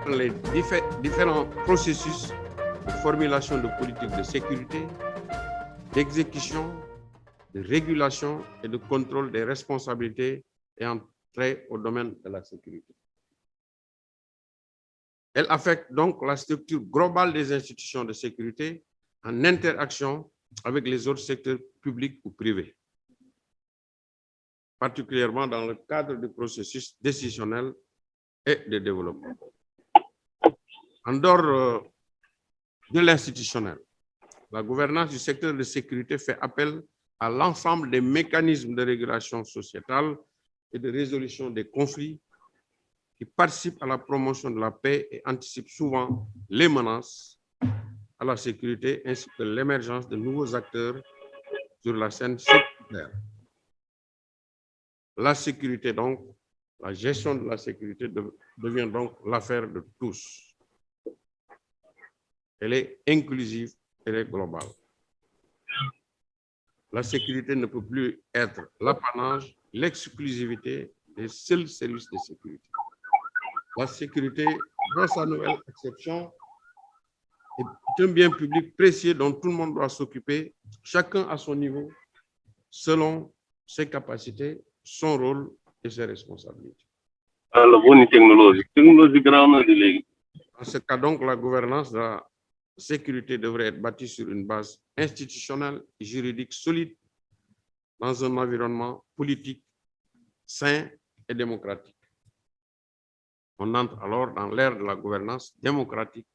les différents processus de formulation de politiques de sécurité, d'exécution, de régulation et de contrôle des responsabilités ayant trait au domaine de la sécurité. Elle affecte donc la structure globale des institutions de sécurité en interaction avec les autres secteurs publics ou privés, particulièrement dans le cadre du processus décisionnel et de développement. En dehors de l'institutionnel, la gouvernance du secteur de sécurité fait appel à l'ensemble des mécanismes de régulation sociétale et de résolution des conflits qui participent à la promotion de la paix et anticipent souvent les menaces à la sécurité ainsi que l'émergence de nouveaux acteurs sur la scène sécuritaire. La sécurité, donc, la gestion de la sécurité devient donc l'affaire de tous. Elle est inclusive, elle est globale. La sécurité ne peut plus être l'apanage, l'exclusivité des seuls services de sécurité. La sécurité, dans sa nouvelle acception, est un bien public précieux dont tout le monde doit s'occuper, chacun à son niveau, selon ses capacités, son rôle et ses responsabilités. Dans ce cas donc, la gouvernance de la sécurité devrait être bâtie sur une base institutionnelle et juridique solide dans un environnement politique sain et démocratique. On entre alors dans l'ère de la gouvernance démocratique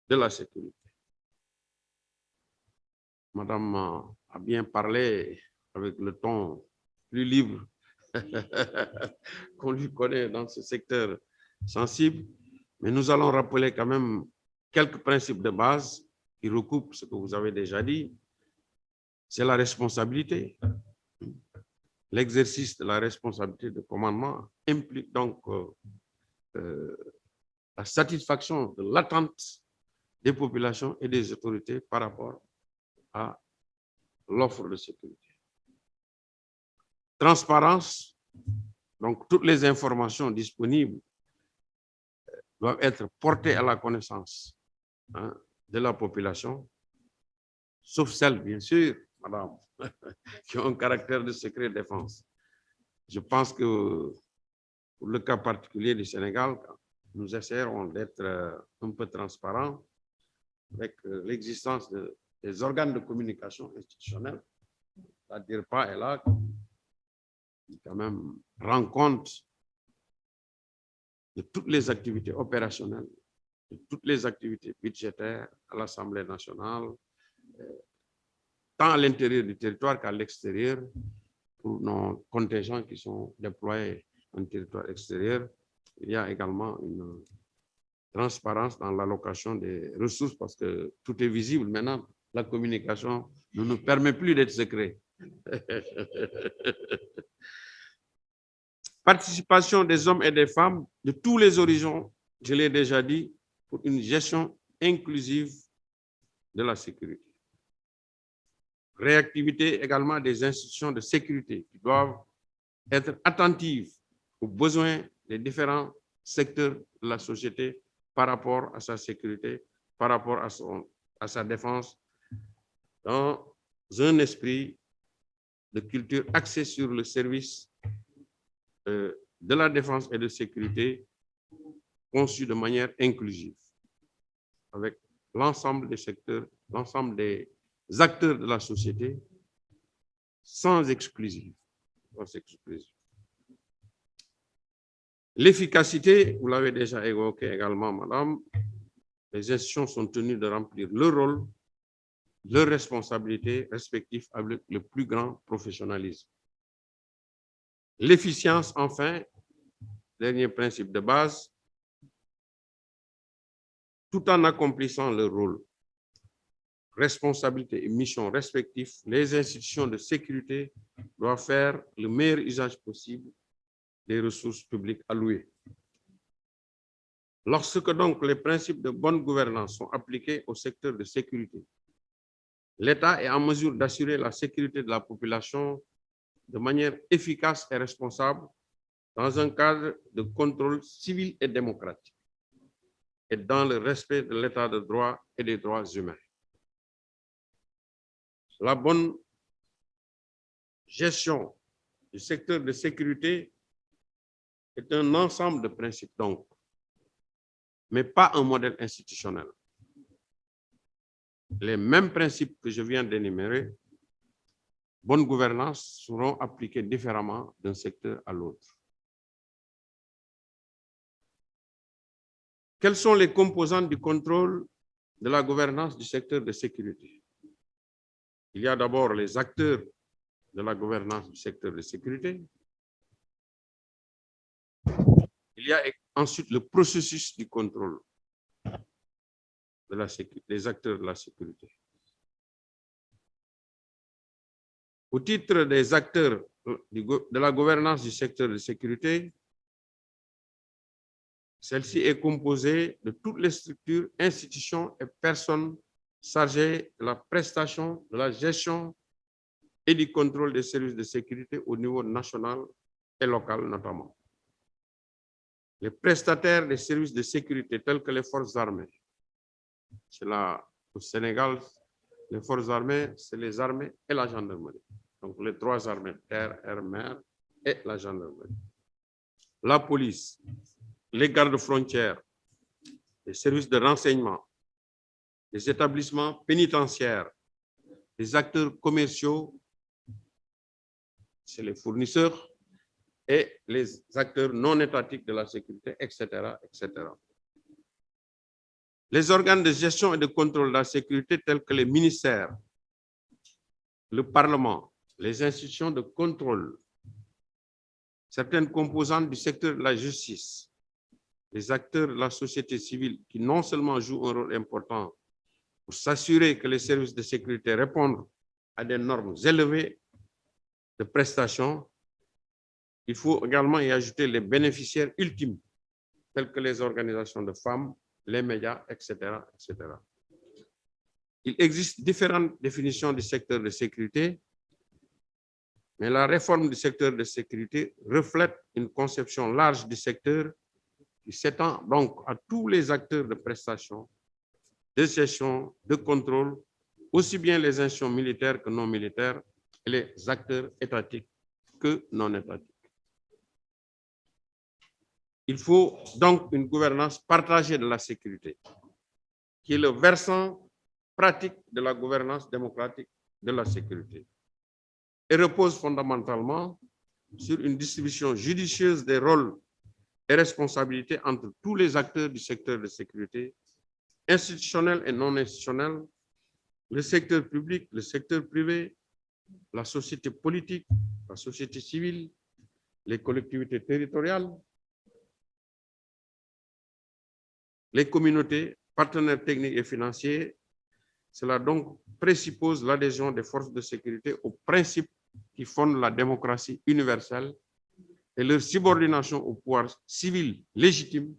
de la sécurité. Madame a bien parlé avec le ton plus libre qu'on lui connaît dans ce secteur sensible, mais nous allons rappeler quand même quelques principes de base qui recoupent ce que vous avez déjà dit. C'est la responsabilité. L'exercice de la responsabilité de commandement implique donc la satisfaction de l'attente des populations et des autorités par rapport à l'offre de sécurité. Transparence, donc toutes les informations disponibles doivent être portées à la connaissance de la population, sauf celles, bien sûr, madame, qui ont un caractère de secret défense. Je pense que pour le cas particulier du Sénégal, nous essaierons d'être un peu transparents avec l'existence des organes de communication institutionnels, c'est-à-dire pas et là, qui quand même rend compte de toutes les activités opérationnelles, de toutes les activités budgétaires à l'Assemblée nationale, tant à l'intérieur du territoire qu'à l'extérieur, pour nos contingents qui sont déployés en territoire extérieur. Il y a également une transparence dans l'allocation des ressources parce que tout est visible maintenant. La communication ne nous permet plus d'être secret. Participation des hommes et des femmes de tous les horizons, je l'ai déjà dit, pour une gestion inclusive de la sécurité. Réactivité également des institutions de sécurité qui doivent être attentives aux besoins des différents secteurs de la société par rapport à sa sécurité, par rapport à sa défense, dans un esprit de culture axé sur le service de la défense et de sécurité conçu de manière inclusive, avec l'ensemble des secteurs, l'ensemble des acteurs de la société, sans exclusive. L'efficacité, vous l'avez déjà évoqué également, madame, les institutions sont tenues de remplir leur rôle, leurs responsabilités respectives avec le plus grand professionnalisme. L'efficience, enfin, dernier principe de base, tout en accomplissant leur rôle, responsabilités et missions respectives, les institutions de sécurité doivent faire le meilleur usage possible des ressources publiques allouées. Lorsque donc les principes de bonne gouvernance sont appliqués au secteur de sécurité, l'État est en mesure d'assurer la sécurité de la population de manière efficace et responsable dans un cadre de contrôle civil et démocratique. et dans le respect de l'état de droit et des droits humains. La bonne gestion du secteur de sécurité est un ensemble de principes, donc, mais pas un modèle institutionnel. Les mêmes principes que je viens d'énumérer, bonne gouvernance, seront appliqués différemment d'un secteur à l'autre. Quelles sont les composantes du contrôle de la gouvernance du secteur de sécurité? Il y a d'abord les acteurs de la gouvernance du secteur de sécurité. Il y a ensuite le processus du contrôle de la sécurité, des acteurs de la sécurité. Au titre des acteurs de la gouvernance du secteur de sécurité, celle-ci est composée de toutes les structures, institutions et personnes chargées de la prestation, de la gestion et du contrôle des services de sécurité au niveau national et local notamment. Les prestataires des services de sécurité tels que les forces armées. C'est là au Sénégal, les forces armées, c'est les armées et la gendarmerie. Donc les trois armées, terre, air, mer et la gendarmerie. La police, les gardes-frontières, les services de renseignement, les établissements pénitentiaires, les acteurs commerciaux, c'est les fournisseurs, et les acteurs non étatiques de la sécurité, etc., etc. Les organes de gestion et de contrôle de la sécurité tels que les ministères, le Parlement, les institutions de contrôle, certaines composantes du secteur de la justice, les acteurs de la société civile qui non seulement jouent un rôle important pour s'assurer que les services de sécurité répondent à des normes élevées de prestations, il faut également y ajouter les bénéficiaires ultimes, tels que les organisations de femmes, les médias, etc., etc. Il existe différentes définitions du secteur de sécurité, mais la réforme du secteur de sécurité reflète une conception large du secteur qui s'étend donc à tous les acteurs de prestation, de gestion, de contrôle, aussi bien les institutions militaires que non militaires, et les acteurs étatiques que non étatiques. Il faut donc une gouvernance partagée de la sécurité, qui est le versant pratique de la gouvernance démocratique de la sécurité, et repose fondamentalement sur une distribution judicieuse des rôles et responsabilités entre tous les acteurs du secteur de sécurité, institutionnels et non institutionnels, le secteur public, le secteur privé, la société politique, la société civile, les collectivités territoriales, les communautés, partenaires techniques et financiers. Cela donc présuppose l'adhésion des forces de sécurité aux principes qui fondent la démocratie universelle et leur subordination au pouvoir civil légitime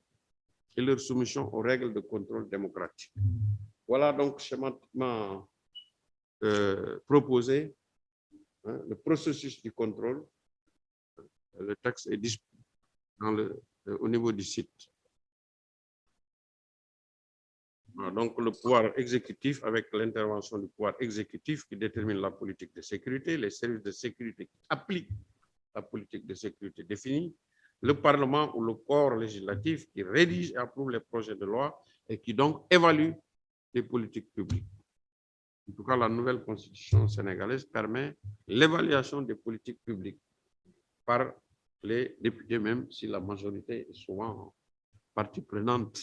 et leur soumission aux règles de contrôle démocratique. Voilà donc schématiquement proposé le processus du contrôle. Le texte est disponible au niveau du site. Donc, le pouvoir exécutif, avec l'intervention du pouvoir exécutif qui détermine la politique de sécurité, les services de sécurité qui appliquent la politique de sécurité définie, le Parlement ou le corps législatif qui rédige et approuve les projets de loi et qui donc évalue les politiques publiques. En tout cas, la nouvelle constitution sénégalaise permet l'évaluation des politiques publiques par les députés, même si la majorité est souvent partie prenante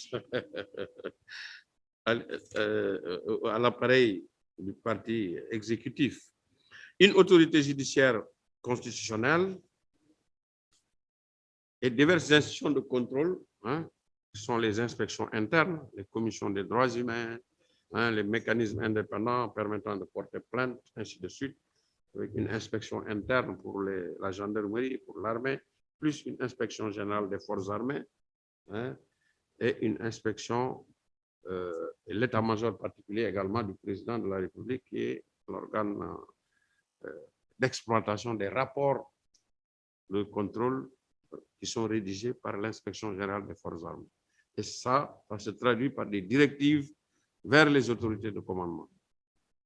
à l'appareil du parti exécutif. Une autorité judiciaire constitutionnelle et diverses institutions de contrôle, qui sont les inspections internes, les commissions des droits humains, les mécanismes indépendants permettant de porter plainte, ainsi de suite, avec une inspection interne pour la gendarmerie, pour l'armée, plus une inspection générale des forces armées, et une inspection l'état-major particulier également du président de la République, qui est l'organe d'exploitation des rapports de contrôle qui sont rédigés par l'inspection générale des forces armées. Et ça se traduit par des directives vers les autorités de commandement.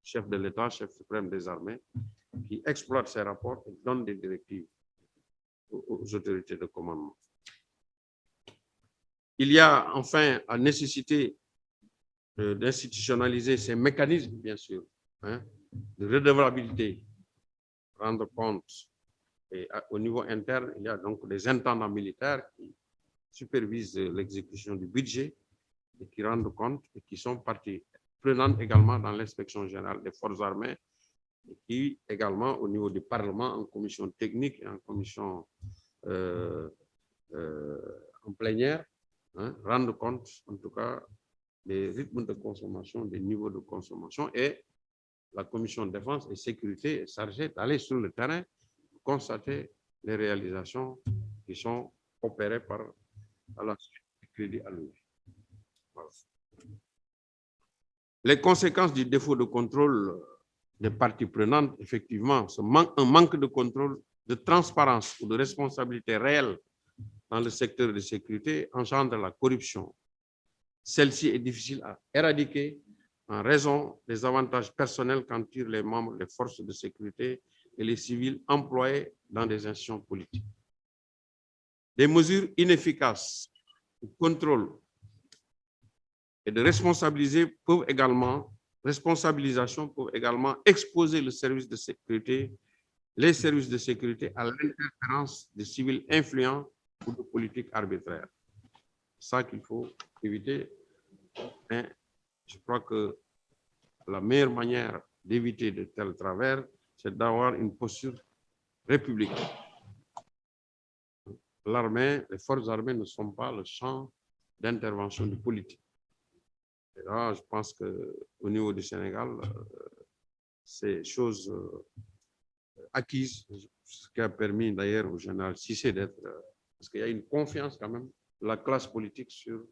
Chef de l'État, chef suprême des armées, qui exploite ces rapports et donne des directives aux autorités de commandement. Il y a enfin la nécessité d'institutionnaliser ces mécanismes, bien sûr, de redevabilité, rendre compte. Et au niveau interne, il y a donc des intendants militaires qui supervisent l'exécution du budget et qui rendent compte et qui sont partie prenante également dans l'inspection générale des forces armées et qui également au niveau du Parlement en commission technique et en commission en plénière rendent compte en tout cas des rythmes de consommation, des niveaux de consommation, et la commission de défense et sécurité est chargée d'aller sur le terrain pour constater les réalisations qui sont opérées par la suite du crédit alloué. Voilà. Les conséquences du défaut de contrôle des parties prenantes, effectivement, un manque de contrôle, de transparence ou de responsabilité réelle dans le secteur de sécurité engendre la corruption. Celle-ci est difficile à éradiquer en raison des avantages personnels qu'en tirent les membres des forces de sécurité et les civils employés dans des institutions politiques. Des mesures inefficaces de contrôle et de responsabilisation peuvent également exposer le service de sécurité, les services de sécurité à l'interférence de civils influents ou de politiques arbitraires. C'est ça qu'il faut éviter. Mais je crois que la meilleure manière d'éviter de tels travers, c'est d'avoir une posture républicaine. L'armée, les forces armées ne sont pas le champ d'intervention du politique. Et là, je pense qu'au niveau du Sénégal, c'est chose acquise, ce qui a permis d'ailleurs au général Cissé d'être, parce qu'il y a une confiance quand même de la classe politique sur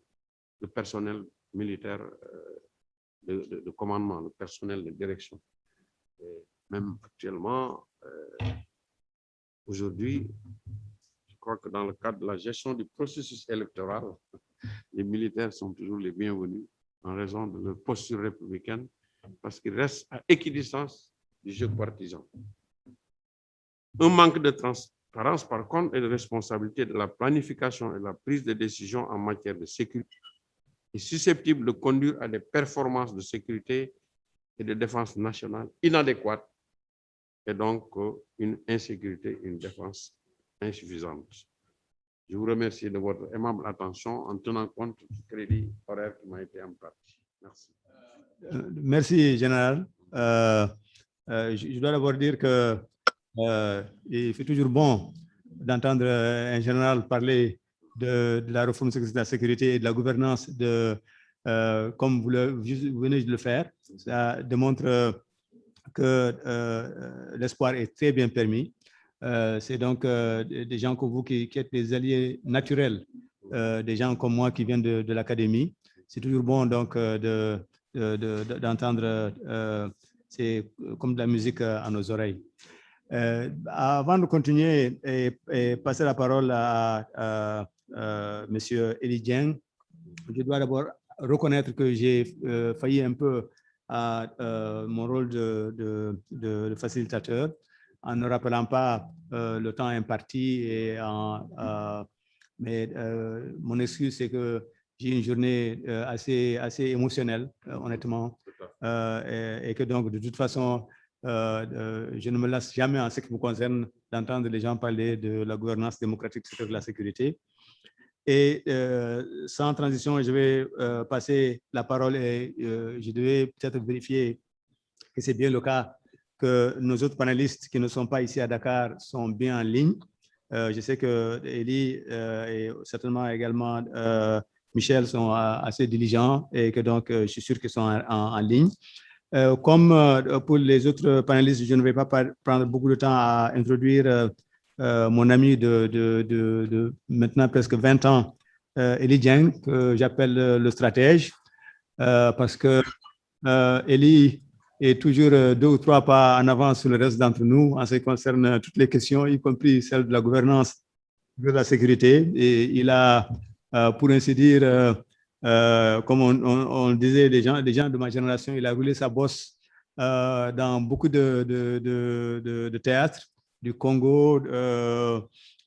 le personnel militaire de commandement, le personnel de direction. Et même actuellement, aujourd'hui, je crois que dans le cadre de la gestion du processus électoral, les militaires sont toujours les bienvenus en raison de leur posture républicaine, parce qu'ils restent à équidistance du jeu partisan. Un manque de transparence, par contre, et de responsabilité de la planification et de la prise de décision en matière de sécurité est susceptible de conduire à des performances de sécurité et de défense nationale inadéquates et donc une insécurité, une défense insuffisante. Je vous remercie de votre aimable attention en tenant compte du crédit horaire qui m'a été imparti. Merci. Merci, Général. Je dois d'abord dire que il fait toujours bon d'entendre un général parler de la réforme de la sécurité et de la gouvernance comme vous venez de le faire. Ça démontre que l'espoir est très bien permis. C'est donc des gens comme vous qui êtes des alliés naturels, des gens comme moi qui viennent de l'académie. C'est toujours bon donc d'entendre, c'est comme de la musique à nos oreilles. Avant de continuer et passer la parole à M. Eli Dieng, je dois d'abord reconnaître que j'ai failli un peu à mon rôle de facilitateur en ne rappelant pas le temps imparti. Mais mon excuse, c'est que j'ai une journée assez émotionnelle, honnêtement, et que donc, de toute façon, je ne me lasse jamais en ce qui me concerne d'entendre les gens parler de la gouvernance démocratique sur la sécurité. Et sans transition, je vais passer la parole et je devais peut-être vérifier que c'est bien le cas, que nos autres panélistes qui ne sont pas ici à Dakar sont bien en ligne. Je sais que Eli et certainement également Michel sont assez diligents et que donc je suis sûr qu'ils sont en ligne. Comme pour les autres panélistes, je ne vais pas prendre beaucoup de temps à introduire mon ami de maintenant presque 20 ans, Eli Dieng, que j'appelle le stratège, parce que Eli est toujours 2 ou 3 pas en avance sur le reste d'entre nous en ce qui concerne toutes les questions, y compris celle de la gouvernance de la sécurité. Et il a pour ainsi dire, comme on disait, des gens de ma génération, il a roulé sa bosse dans beaucoup de théâtres, du Congo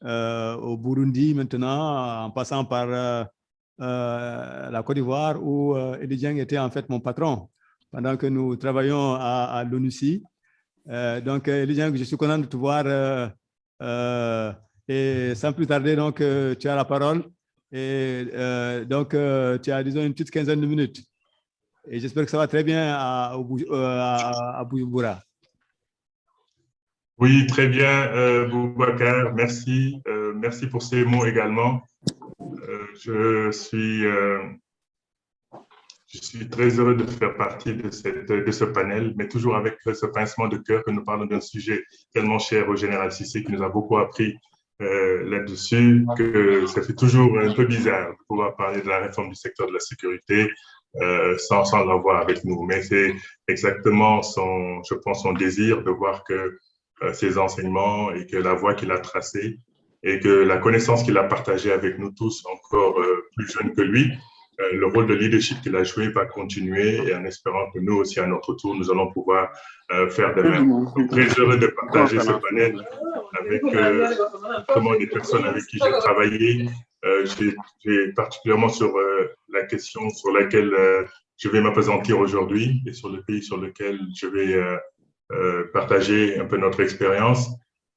au Burundi maintenant, en passant par la Côte d'Ivoire, où Ely Dieng était en fait mon patron pendant que nous travaillions à l'ONUCI. Donc, Ely Dieng, je suis content de te voir. Et sans plus tarder, donc, tu as la parole. Et donc, tu as, disons, une petite quinzaine de minutes. Et j'espère que ça va très bien à Bujumbura. Oui, très bien, Boubacar. Merci. Merci pour ces mots également. Je suis très heureux de faire partie de ce panel, mais toujours avec ce pincement de cœur que nous parlons d'un sujet tellement cher au général Cissé, qui nous a beaucoup appris là-dessus, que ça fait toujours un peu bizarre de pouvoir parler de la réforme du secteur de la sécurité sans l'avoir avec nous. Mais c'est exactement je pense, son désir de voir que ses enseignements et que la voie qu'il a tracée et que la connaissance qu'il a partagée avec nous tous, encore plus jeunes que lui, le rôle de leadership qu'il a joué va continuer, et en espérant que nous aussi, à notre tour, nous allons pouvoir faire de même. Donc, très heureux de partager ce panel avec notamment des personnes avec qui j'ai travaillé. J'ai particulièrement sur la question sur laquelle je vais m'appesantir aujourd'hui et sur le pays sur lequel je vais partager un peu notre expérience.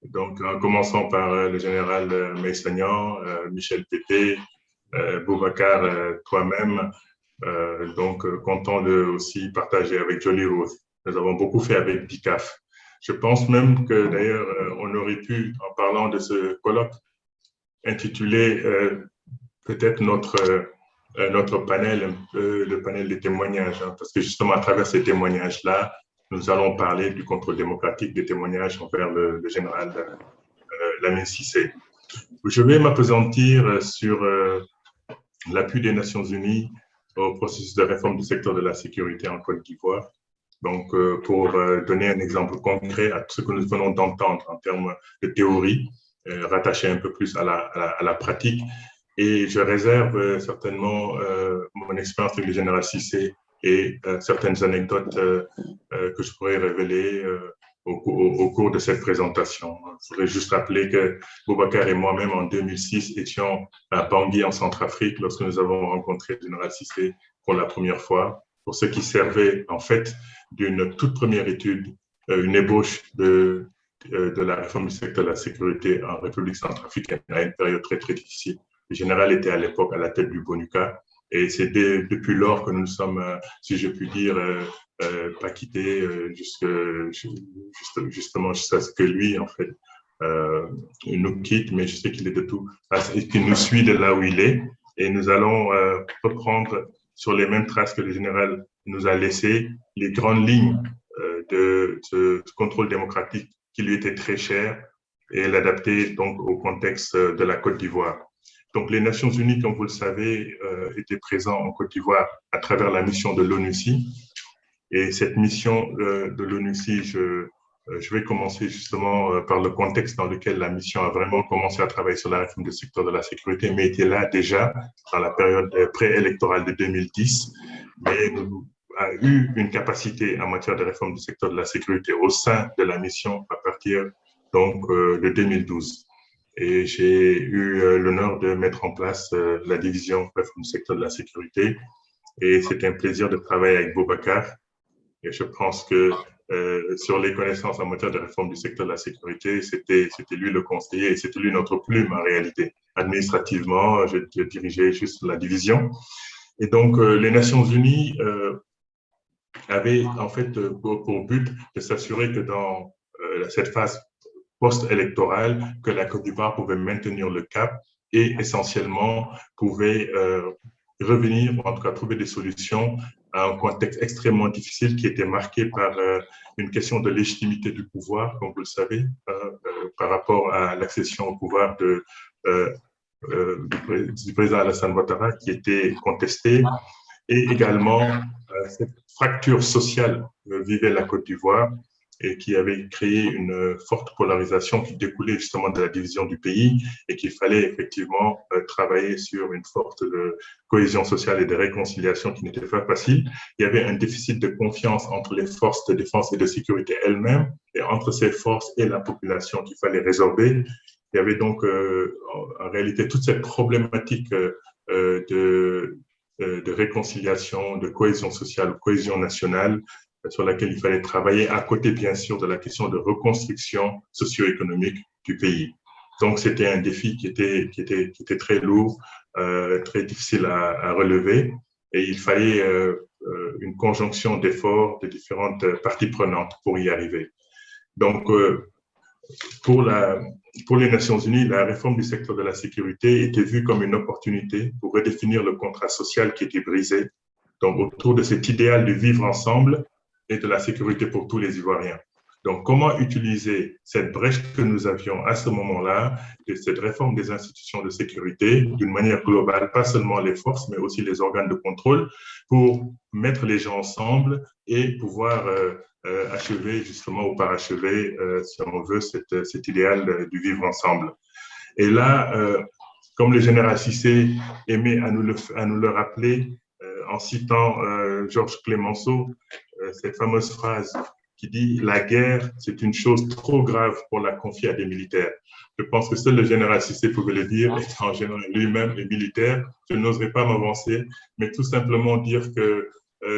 Donc, en commençant par le général Meyssagnan, Michel Pété, Boubacar, toi-même, donc content de aussi partager avec Jolie Rose. Nous avons beaucoup fait avec DICAF. Je pense même que d'ailleurs, on aurait pu, en parlant de ce colloque, intituler peut-être notre panel, un peu le panel des témoignages, hein, parce que justement, à travers ces témoignages-là, nous allons parler du contrôle démocratique des témoignages envers le général Lamine Cissé. Je vais m'appesantir sur l'appui des Nations Unies au processus de réforme du secteur de la sécurité en Côte d'Ivoire. Donc, pour donner un exemple concret à ce que nous venons d'entendre en termes de théorie, rattaché un peu plus à la pratique. Et je réserve certainement mon expérience avec le général Cissé et certaines anecdotes que je pourrais révéler au cours de cette présentation. Je voudrais juste rappeler que Boubacar et moi-même, en 2006, étions à Bangui, en Centrafrique, lorsque nous avons rencontré le général Cissé pour la première fois, pour ce qui servait en fait d'une toute première étude, une ébauche de la réforme du secteur de la sécurité en République centrafricaine à une période très, très difficile. Le général était à l'époque à la tête du BONUCA, et c'est depuis lors que nous sommes, si je puis dire, pas quittés justement jusqu'à ce que lui, en fait, nous quitte, mais je sais qu'il est de tout, qu'il nous suit de là où il est, et nous allons reprendre sur les mêmes traces que le général nous a laissées les grandes lignes de ce contrôle démocratique qui lui était très cher, et l'adapter donc au contexte de la Côte d'Ivoire. Donc, les Nations Unies, comme vous le savez, étaient présentes en Côte d'Ivoire à travers la mission de l'ONUCI. Et cette mission de l'ONUCI, je vais commencer justement par le contexte dans lequel la mission a vraiment commencé à travailler sur la réforme du secteur de la sécurité, mais était là déjà dans la période préélectorale de 2010, mais a eu une capacité en matière de réforme du secteur de la sécurité au sein de la mission à partir donc de 2012. Et j'ai eu l'honneur de mettre en place la division réforme du secteur de la sécurité. Et c'est un plaisir de travailler avec Boubacar. Et je pense que sur les connaissances en matière de réforme du secteur de la sécurité, c'était lui le conseiller et c'était lui notre plume en réalité. Administrativement, je dirigeais juste la division. Et donc, les Nations Unies avaient en fait pour but de s'assurer que dans cette phase post-électorale, que la Côte d'Ivoire pouvait maintenir le cap et essentiellement pouvait revenir, ou en tout cas trouver des solutions à un contexte extrêmement difficile qui était marqué par une question de légitimité du pouvoir, comme vous le savez, par rapport à l'accession au pouvoir du président Alassane Ouattara qui était contestée, et également cette fracture sociale que vivait la Côte d'Ivoire et qui avait créé une forte polarisation qui découlait justement de la division du pays et qu'il fallait effectivement travailler sur une forte cohésion sociale et de réconciliation qui n'était pas facile. Il y avait un déficit de confiance entre les forces de défense et de sécurité elles-mêmes et entre ces forces et la population qu'il fallait résorber. Il y avait donc en réalité toute cette problématique de réconciliation, de cohésion sociale, cohésion nationale, sur laquelle il fallait travailler à côté, bien sûr, de la question de reconstruction socio-économique du pays. Donc, c'était un défi qui était très lourd, très difficile à relever, et il fallait une conjonction d'efforts de différentes parties prenantes pour y arriver. Donc, pour les Nations Unies, la réforme du secteur de la sécurité était vue comme une opportunité pour redéfinir le contrat social qui était brisé, donc autour de cet idéal de vivre ensemble et de la sécurité pour tous les Ivoiriens. Donc, comment utiliser cette brèche que nous avions à ce moment-là, de cette réforme des institutions de sécurité, d'une manière globale, pas seulement les forces, mais aussi les organes de contrôle, pour mettre les gens ensemble et pouvoir achever justement ou parachever, si on veut, cet idéal du vivre ensemble. Et là, comme le général Cissé aimait à nous le rappeler, en citant Georges Clemenceau, cette fameuse phrase qui dit « La guerre, c'est une chose trop grave pour la confier à des militaires ». Je pense que seul le général Cissé pouvait le dire, étant général lui-même et militaire. Je n'oserais pas m'avancer, mais tout simplement dire que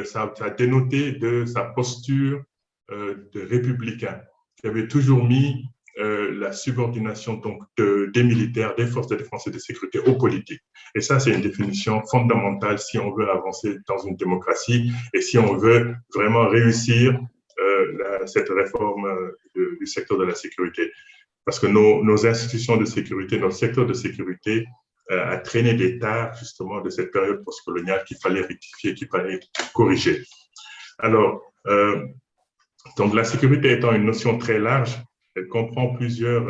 ça a dénoté de sa posture de républicain, qui avait toujours mis la subordination donc des militaires, des forces de défense et de sécurité aux politiques. Et ça, c'est une définition fondamentale si on veut avancer dans une démocratie et si on veut vraiment réussir cette réforme du secteur de la sécurité. Parce que nos institutions de sécurité, notre secteur de sécurité a traîné des tares justement de cette période postcoloniale qu'il fallait rectifier, qu'il fallait corriger. Alors, donc la sécurité étant une notion très large, elle comprend plusieurs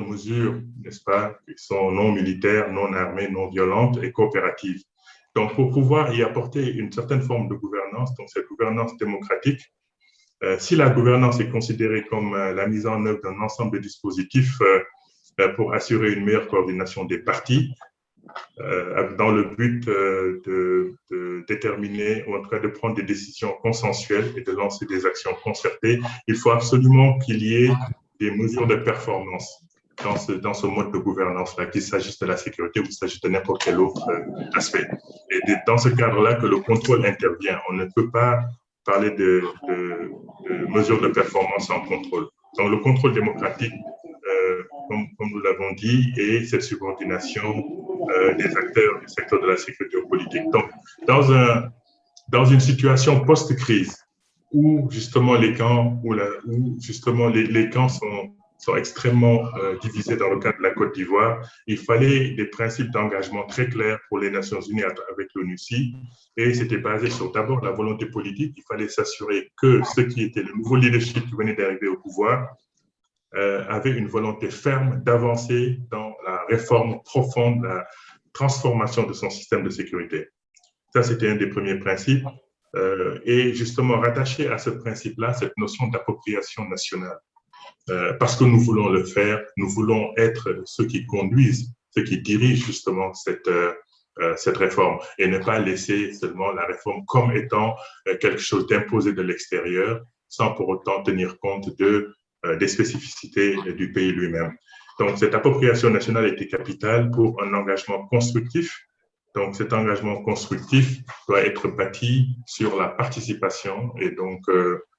mesures, n'est-ce pas, qui sont non militaires, non armées, non violentes et coopératives. Donc, pour pouvoir y apporter une certaine forme de gouvernance, donc cette gouvernance démocratique, si la gouvernance est considérée comme la mise en œuvre d'un ensemble de dispositifs pour assurer une meilleure coordination des partis, dans le but de déterminer, ou en tout cas de prendre des décisions consensuelles et de lancer des actions concertées, il faut absolument qu'il y ait des mesures de performance dans ce mode de gouvernance-là, qu'il s'agisse de la sécurité ou qu'il s'agisse de n'importe quel autre aspect. Et dans ce cadre-là que le contrôle intervient. On ne peut pas parler de mesures de performance sans contrôle. Donc le contrôle démocratique, comme nous l'avons dit, et cette subordination des acteurs du secteur de la sécurité aux politiques. Donc, dans une situation post-crise, où justement les camps, les camps sont extrêmement divisés dans le cadre de la Côte d'Ivoire, il fallait des principes d'engagement très clairs pour les Nations Unies avec l'ONUCI, et c'était basé sur d'abord la volonté politique. Il fallait s'assurer que ceux qui étaient le nouveau leadership qui venait d'arriver au pouvoir avait une volonté ferme d'avancer dans la réforme profonde, la transformation de son système de sécurité. Ça, c'était un des premiers principes. Et justement, rattaché à ce principe-là, cette notion d'appropriation nationale. Parce que nous voulons le faire, nous voulons être ceux qui conduisent, ceux qui dirigent justement cette réforme et ne pas laisser seulement la réforme comme étant quelque chose d'imposé de l'extérieur sans pour autant tenir compte des spécificités du pays lui-même. Donc, cette appropriation nationale était capitale pour un engagement constructif. Donc, cet engagement constructif doit être bâti sur la participation et donc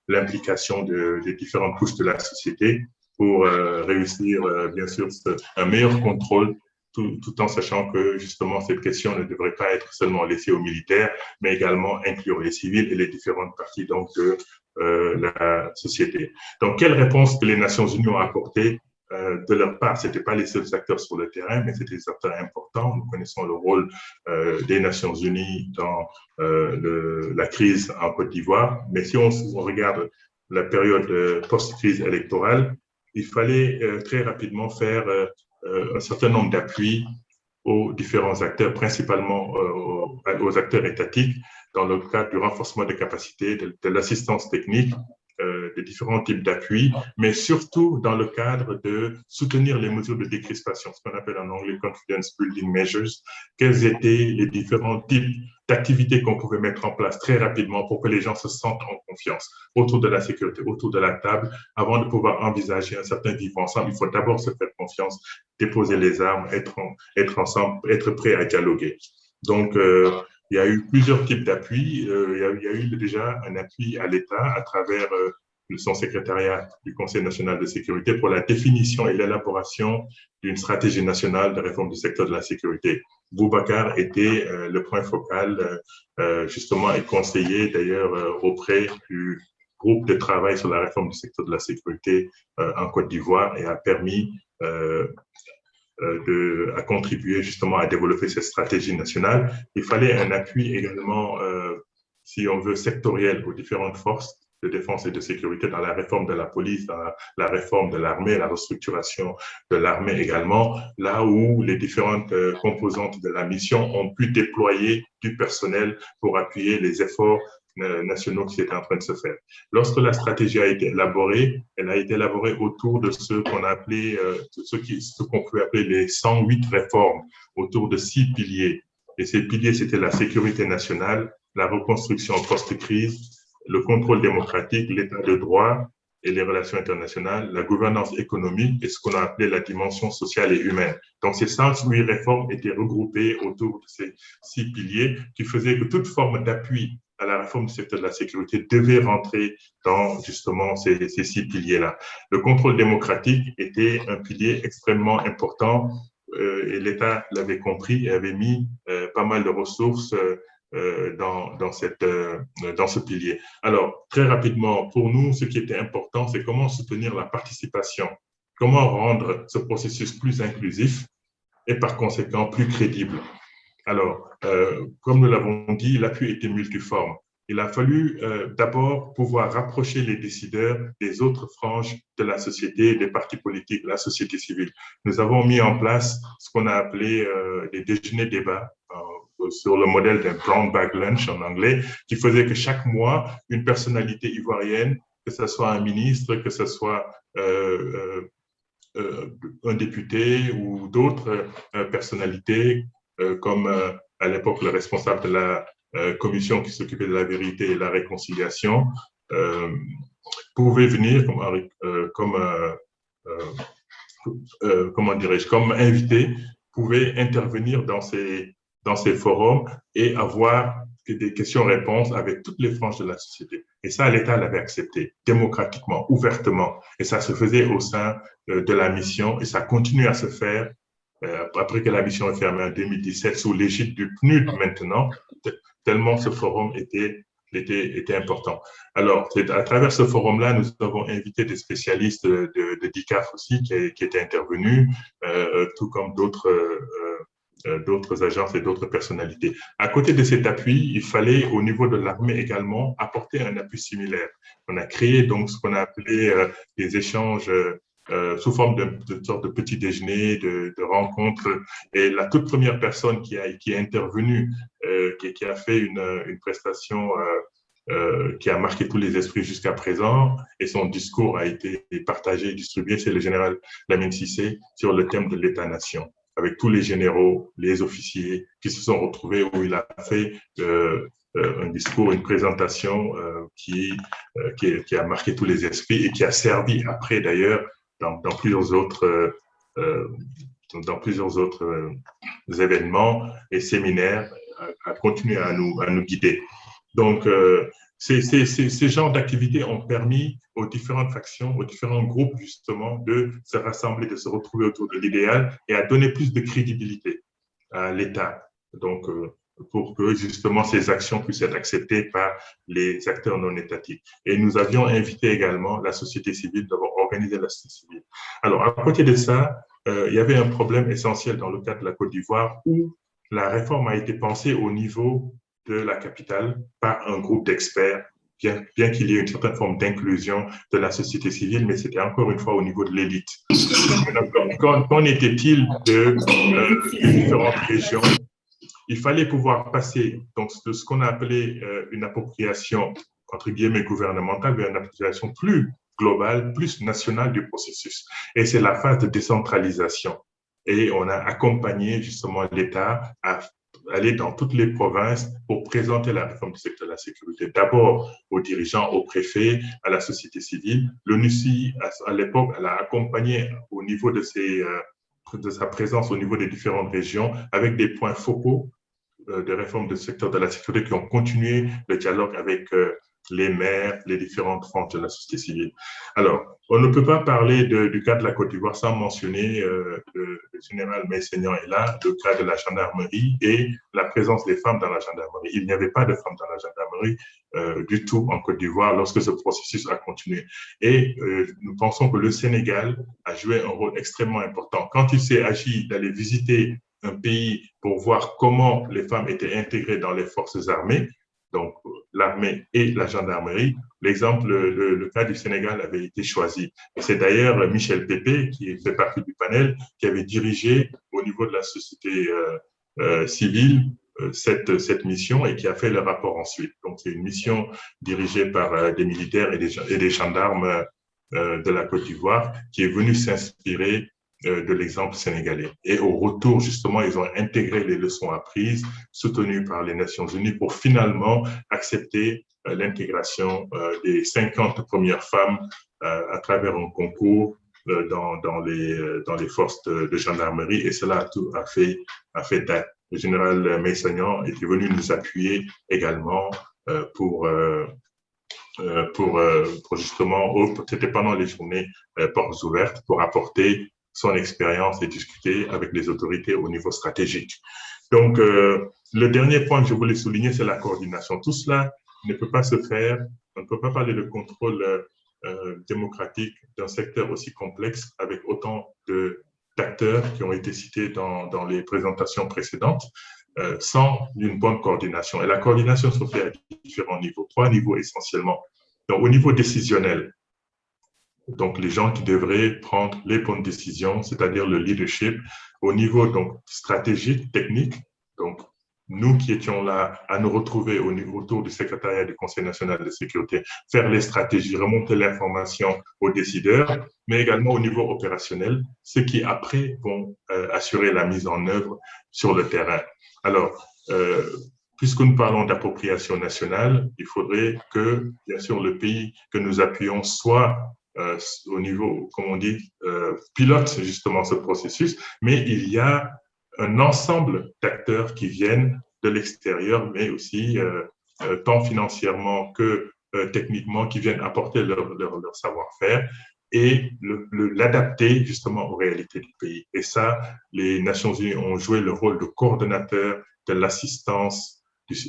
l'implication des différentes couches de la société pour réussir, bien sûr, un meilleur contrôle, tout en sachant que, justement, cette question ne devrait pas être seulement laissée aux militaires, mais également inclure les civils et les différentes parties donc, de la société. Donc, quelle réponse que les Nations Unies ont apportée de leur part? Ce n'étaient pas les seuls acteurs sur le terrain, mais c'était des acteurs importants. Nous connaissons le rôle des Nations Unies dans la crise en Côte d'Ivoire. Mais si on regarde la période post-crise électorale, il fallait très rapidement faire un certain nombre d'appuis aux différents acteurs, principalement aux acteurs étatiques, dans le cadre du renforcement des capacités, de l'assistance technique, de différents types d'appuis, mais surtout dans le cadre de soutenir les mesures de décrispation, ce qu'on appelle en anglais confidence building measures. Quels étaient les différents types d'activités qu'on pouvait mettre en place très rapidement pour que les gens se sentent en confiance autour de la sécurité, autour de la table, avant de pouvoir envisager un certain vivre ensemble. Il faut d'abord se faire confiance, déposer les armes, être ensemble, être prêt à dialoguer. Donc, il y a eu plusieurs types d'appuis. Il y a eu déjà un appui à l'État à travers son secrétariat du Conseil national de sécurité pour la définition et l'élaboration d'une stratégie nationale de réforme du secteur de la sécurité. Boubacar était le point focal, justement, et conseiller d'ailleurs auprès du groupe de travail sur la réforme du secteur de la sécurité en Côte d'Ivoire et a permis à contribuer justement à développer cette stratégie nationale. Il fallait un appui également, si on veut, sectoriel aux différentes forces de défense et de sécurité dans la réforme de la police, dans la réforme de l'armée, la restructuration de l'armée également, là où les différentes composantes de la mission ont pu déployer du personnel pour appuyer les efforts nationaux qui étaient en train de se faire. Lorsque la stratégie a été élaborée, elle a été élaborée autour de ce qu'on appelait, ce qu'on peut appeler les 108 réformes, autour de 6 piliers. Et ces piliers, c'était la sécurité nationale, la reconstruction post-crise, le contrôle démocratique, l'état de droit et les relations internationales, la gouvernance économique et ce qu'on a appelé la dimension sociale et humaine. Donc, ces 108 réformes étaient regroupées autour de ces 6 piliers qui faisaient que toute forme d'appui à la réforme du secteur de la sécurité devait rentrer dans justement ces 6 piliers-là. Le contrôle démocratique était un pilier extrêmement important et l'État l'avait compris et avait mis pas mal de ressources dans ce pilier. Alors, très rapidement, pour nous, ce qui était important, c'est comment soutenir la participation, comment rendre ce processus plus inclusif et par conséquent plus crédible. Alors, comme nous l'avons dit, l'appui était multiforme. Il a fallu d'abord pouvoir rapprocher les décideurs des autres franges de la société, des partis politiques, la société civile. Nous avons mis en place ce qu'on a appelé des déjeuners-débats sur le modèle d'un brown bag lunch en anglais, qui faisait que chaque mois, une personnalité ivoirienne, que ce soit un ministre, que ce soit un député ou d'autres personnalités, comme à l'époque le responsable de la commission qui s'occupait de la vérité et la réconciliation, pouvait venir comment dirais-je, comme invité, pouvait intervenir dans ces forums et avoir des questions-réponses avec toutes les franges de la société. Et ça, l'État l'avait accepté démocratiquement, ouvertement. Et ça se faisait au sein de la mission et ça continue à se faire après que la mission est fermée en 2017 sous l'égide du PNUD maintenant, tellement ce forum était important. Alors, à travers ce forum-là, nous avons invité des spécialistes de DICAF aussi qui étaient intervenus, tout comme d'autres agences et d'autres personnalités. À côté de cet appui, il fallait, au niveau de l'armée également, apporter un appui similaire. On a créé donc ce qu'on a appelé des échanges sous forme de sorte de petit déjeuner, de rencontres. Et la toute première personne qui est intervenue, qui a fait une prestation qui a marqué tous les esprits jusqu'à présent, et son discours a été partagé et distribué, c'est le général Lamine Cissé sur le thème de l'État-nation, avec tous les généraux, les officiers qui se sont retrouvés, où il a fait un discours, une présentation qui a marqué tous les esprits et qui a servi après d'ailleurs dans plusieurs autres événements et séminaires à continuer à nous guider. Donc, ces genres d'activités ont permis aux différentes factions, aux différents groupes, justement, de se rassembler, de se retrouver autour de l'idéal et à donner plus de crédibilité à l'État. Donc, pour que, justement, ces actions puissent être acceptées par les acteurs non étatiques. Et nous avions invité également la société civile, d'avoir organisé la société civile. Alors, à côté de ça, il y avait un problème essentiel dans le cas de la Côte d'Ivoire où la réforme a été pensée au niveau de la capitale par un groupe d'experts, bien qu'il y ait une certaine forme d'inclusion de la société civile, mais c'était encore une fois au niveau de l'élite. Qu'en était-il de différentes régions? Il fallait pouvoir passer donc, de ce qu'on a appelé une appropriation entre guillemets, gouvernementale vers une application plus globale, plus nationale du processus. Et c'est la phase de décentralisation. Et on a accompagné justement l'État à aller dans toutes les provinces pour présenter la réforme du secteur de la sécurité. D'abord aux dirigeants, aux préfets, à la société civile. L'ONUCI, à l'époque, elle a accompagné au niveau de sa présence au niveau des différentes régions avec des points focaux de réforme du secteur de la sécurité qui ont continué le dialogue avec les maires, les différentes franges de la société civile. Alors, on ne peut pas parler du cas de la Côte d'Ivoire sans mentionner le général Meyssegnan est là, le cas de la gendarmerie et la présence des femmes dans la gendarmerie. Il n'y avait pas de femmes dans la gendarmerie du tout en Côte d'Ivoire lorsque ce processus a continué. Et nous pensons que le Sénégal a joué un rôle extrêmement important. Quand il s'est agi d'aller visiter un pays pour voir comment les femmes étaient intégrées dans les forces armées, donc l'armée et la gendarmerie, l'exemple, le cas du Sénégal avait été choisi. Et c'est d'ailleurs Michel Pépé, qui fait partie du panel, qui avait dirigé au niveau de la société civile cette mission et qui a fait le rapport ensuite. Donc c'est une mission dirigée par des militaires et des gendarmes de la Côte d'Ivoire qui est venue s'inspirer de l'exemple sénégalais. Et au retour, justement, ils ont intégré les leçons apprises, soutenues par les Nations Unies, pour finalement accepter l'intégration des 50 premières femmes à travers un concours dans les forces de gendarmerie. Et cela a fait date. Le général Meyssegnan était venu nous appuyer également pour justement, c'était pendant les journées portes ouvertes, pour apporter son expérience et discuter avec les autorités au niveau stratégique. Donc, le dernier point que je voulais souligner, c'est la coordination. Tout cela ne peut pas se faire, on ne peut pas parler de contrôle démocratique d'un secteur aussi complexe avec autant d'acteurs qui ont été cités dans les présentations précédentes, sans une bonne coordination. Et la coordination se fait à différents niveaux, 3 niveaux essentiellement. Donc, au niveau décisionnel, donc les gens qui devraient prendre les bonnes décisions, c'est-à-dire le leadership, au niveau donc stratégique, technique, donc nous qui étions là à nous retrouver autour du secrétariat du Conseil national de sécurité, faire les stratégies, remonter l'information aux décideurs, mais également au niveau opérationnel, ceux qui après vont assurer la mise en œuvre sur le terrain. Alors, puisque nous parlons d'appropriation nationale, il faudrait que, bien sûr, le pays que nous appuyons soit au niveau, comme on dit, pilote justement ce processus, mais il y a un ensemble d'acteurs qui viennent de l'extérieur, mais aussi tant financièrement que techniquement, qui viennent apporter leur savoir-faire et l'adapter justement aux réalités du pays. Et ça, les Nations Unies ont joué le rôle de coordonnateur de l'assistance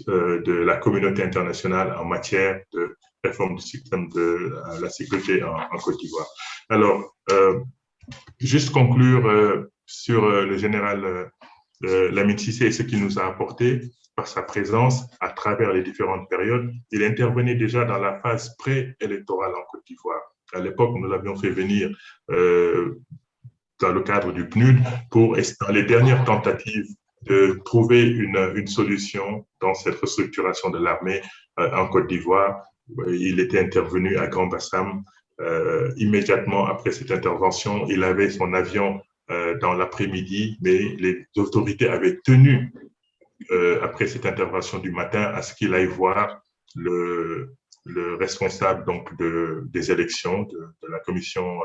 de la communauté internationale en matière de réforme du système de la sécurité en Côte d'Ivoire. Alors, juste conclure sur le général Lamine Cissé et ce qu'il nous a apporté par sa présence à travers les différentes périodes. Il intervenait déjà dans la phase pré-électorale en Côte d'Ivoire. À l'époque, nous l'avions fait venir dans le cadre du PNUD pour, dans les dernières tentatives de trouver une solution dans cette restructuration de l'armée en Côte d'Ivoire. Il était intervenu à Grand Bassam. Immédiatement après cette intervention, il avait son avion dans l'après-midi, mais les autorités avaient tenu, après cette intervention du matin, à ce qu'il aille voir le responsable donc, des élections, de la Commission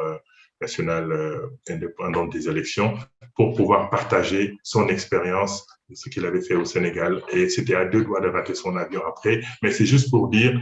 nationale indépendante des élections, pour pouvoir partager son expérience, ce qu'il avait fait au Sénégal. Et c'était à 2 doigts de rater son avion après. Mais c'est juste pour dire,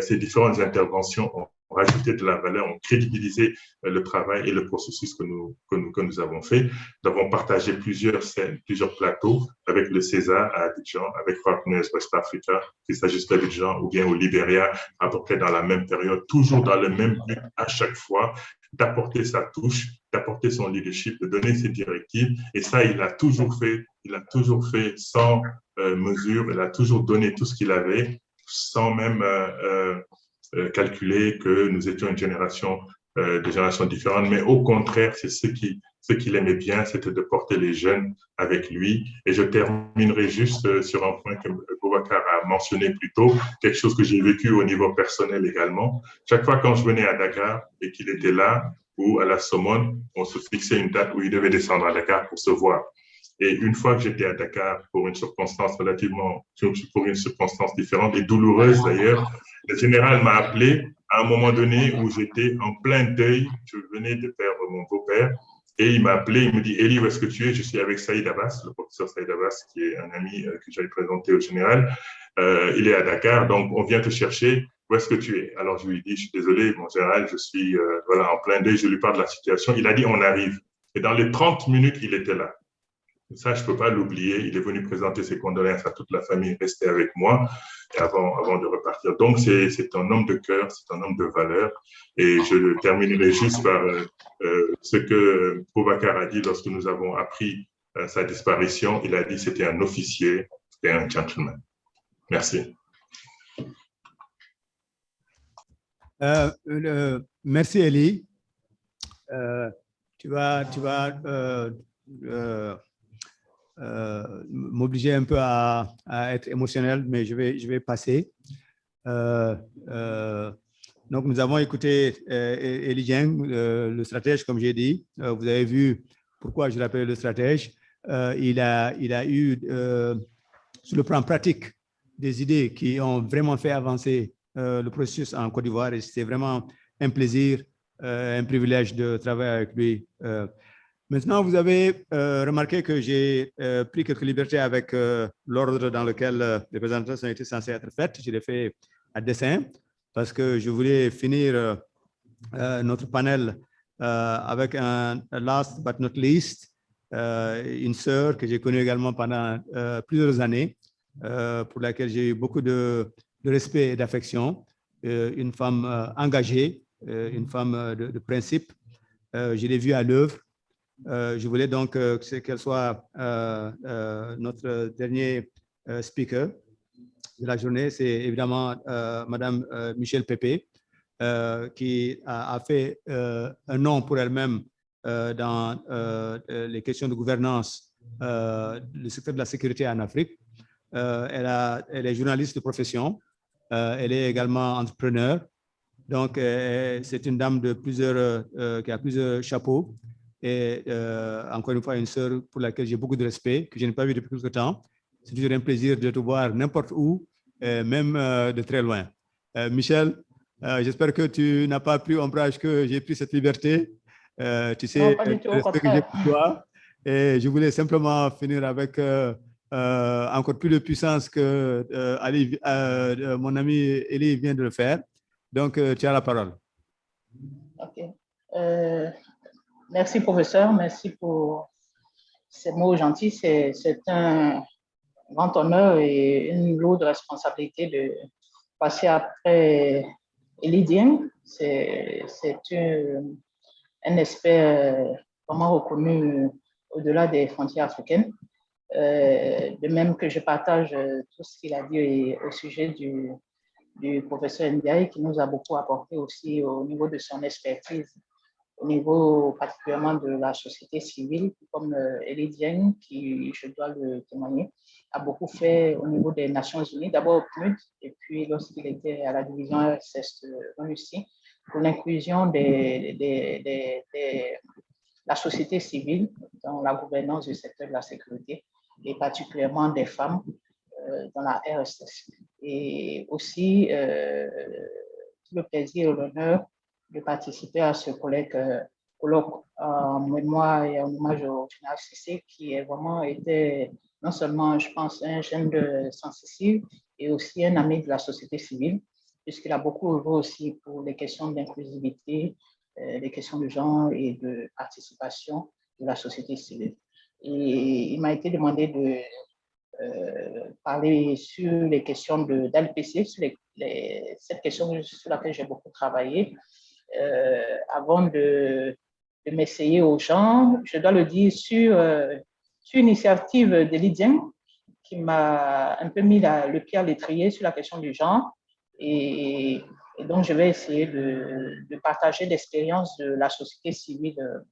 ces différentes interventions ont rajouté de la valeur, ont crédibilisé le travail et le processus que nous avons fait. Nous avons partagé plusieurs scènes, plusieurs plateaux avec le César à Abidjan, avec Partners West Africa, qu'il s'agisse d'Abidjan ou bien au Libéria, à peu près dans la même période, toujours dans le même but à chaque fois, d'apporter sa touche, d'apporter son leadership, de donner ses directives. Et ça, il a toujours fait sans mesure, il a toujours donné tout ce qu'il avait, sans même calculer que nous étions une génération de générations différentes, mais au contraire, c'est ce qu'il aimait bien, c'était de porter les jeunes avec lui. Et je terminerai juste sur un point que Boubacar a mentionné plus tôt, quelque chose que j'ai vécu au niveau personnel également. Chaque fois quand je venais à Dakar et qu'il était là, ou à la Somone, on se fixait une date où il devait descendre à Dakar pour se voir. Et une fois que j'étais à Dakar pour une circonstance différente et douloureuse d'ailleurs, le général m'a appelé à un moment donné où j'étais en plein deuil. Je venais de perdre mon beau-père et il m'a appelé, il me dit, Eli, où est-ce que tu es? Je suis avec Saïd Abbas, le professeur Saïd Abbas, qui est un ami que j'avais présenté au général. Il est à Dakar, donc on vient te chercher. Où est-ce que tu es? Alors je lui ai dit, je suis désolé, mon général, je suis voilà, en plein deuil. Je lui parle de la situation. Il a dit, on arrive. Et dans les 30 minutes, il était là. Ça, je ne peux pas l'oublier. Il est venu présenter ses condoléances à toute la famille restée avec moi avant de repartir. Donc, c'est un homme de cœur, c'est un homme de valeur. Et je terminerai juste par ce que Boubacar a dit lorsque nous avons appris sa disparition. Il a dit que c'était un officier et un gentleman. Merci. Merci, Eli. Tu vas m'obliger un peu à être émotionnel, mais je vais passer. Donc, nous avons écouté Eli Dieng, le stratège, comme j'ai dit. Vous avez vu pourquoi je l'appelle le stratège. Il a eu, sur le plan pratique, des idées qui ont vraiment fait avancer le processus en Côte d'Ivoire, et c'était vraiment un plaisir, un privilège de travailler avec lui. Maintenant, vous avez remarqué que j'ai pris quelques libertés avec l'ordre dans lequel les présentations étaient censées être faites. Je l'ai fait à dessein parce que je voulais finir notre panel avec un last but not least, une sœur que j'ai connue également pendant plusieurs années, pour laquelle j'ai eu beaucoup de respect et d'affection, une femme engagée, une femme de principe. Je l'ai vue à l'œuvre. Je voulais donc qu'elle soit notre dernier speaker de la journée. C'est évidemment Madame Michèle Pépé, qui a fait un nom pour elle-même dans les questions de gouvernance du secteur de la sécurité en Afrique. Elle est journaliste de profession. Elle est également entrepreneur. Donc, c'est une dame qui a plusieurs chapeaux. Et encore une fois, une sœur pour laquelle j'ai beaucoup de respect, que je n'ai pas vue depuis quelque temps. C'est toujours un plaisir de te voir n'importe où, même de très loin. Michel, j'espère que tu n'as pas pris ombrage que j'ai pris cette liberté. Tu sais, non, pas du tout, le respect que j'ai pour toi. Et je voulais simplement finir avec encore plus de puissance que mon ami Eli vient de le faire. Donc, tu as la parole. OK. Merci, professeur. Merci pour ces mots gentils. C'est un grand honneur et une lourde responsabilité de passer après Eli Dieng. C'est un expert vraiment reconnu au-delà des frontières africaines. De même que je partage tout ce qu'il a dit au sujet du professeur Ndiaye, qui nous a beaucoup apporté aussi au niveau de son expertise, au niveau particulièrement de la société civile, comme Eli Dieng, qui, je dois le témoigner, a beaucoup fait au niveau des Nations Unies, d'abord au PNUD, et puis lorsqu'il était à la division RSS de Russie, pour l'inclusion de la société civile dans la gouvernance du secteur de la sécurité, et particulièrement des femmes dans la RSS. Et aussi, tout le plaisir et l'honneur de participer à ce colloque en mémoire et en hommage au général Cissé, qui est vraiment été non seulement, je pense, un jeune de Saint-Cécile et aussi un ami de la société civile, puisqu'il a beaucoup œuvré aussi pour les questions d'inclusivité, les questions de genre et de participation de la société civile. Et il m'a été demandé de parler sur les questions d'ALPC, cette question sur laquelle j'ai beaucoup travaillé. Avant de m'essayer aux gens, je dois le dire, sur initiative d'Eli Dieng, qui m'a un peu mis le pied à l'étrier sur la question du genre. Et donc, je vais essayer de partager l'expérience de la société civile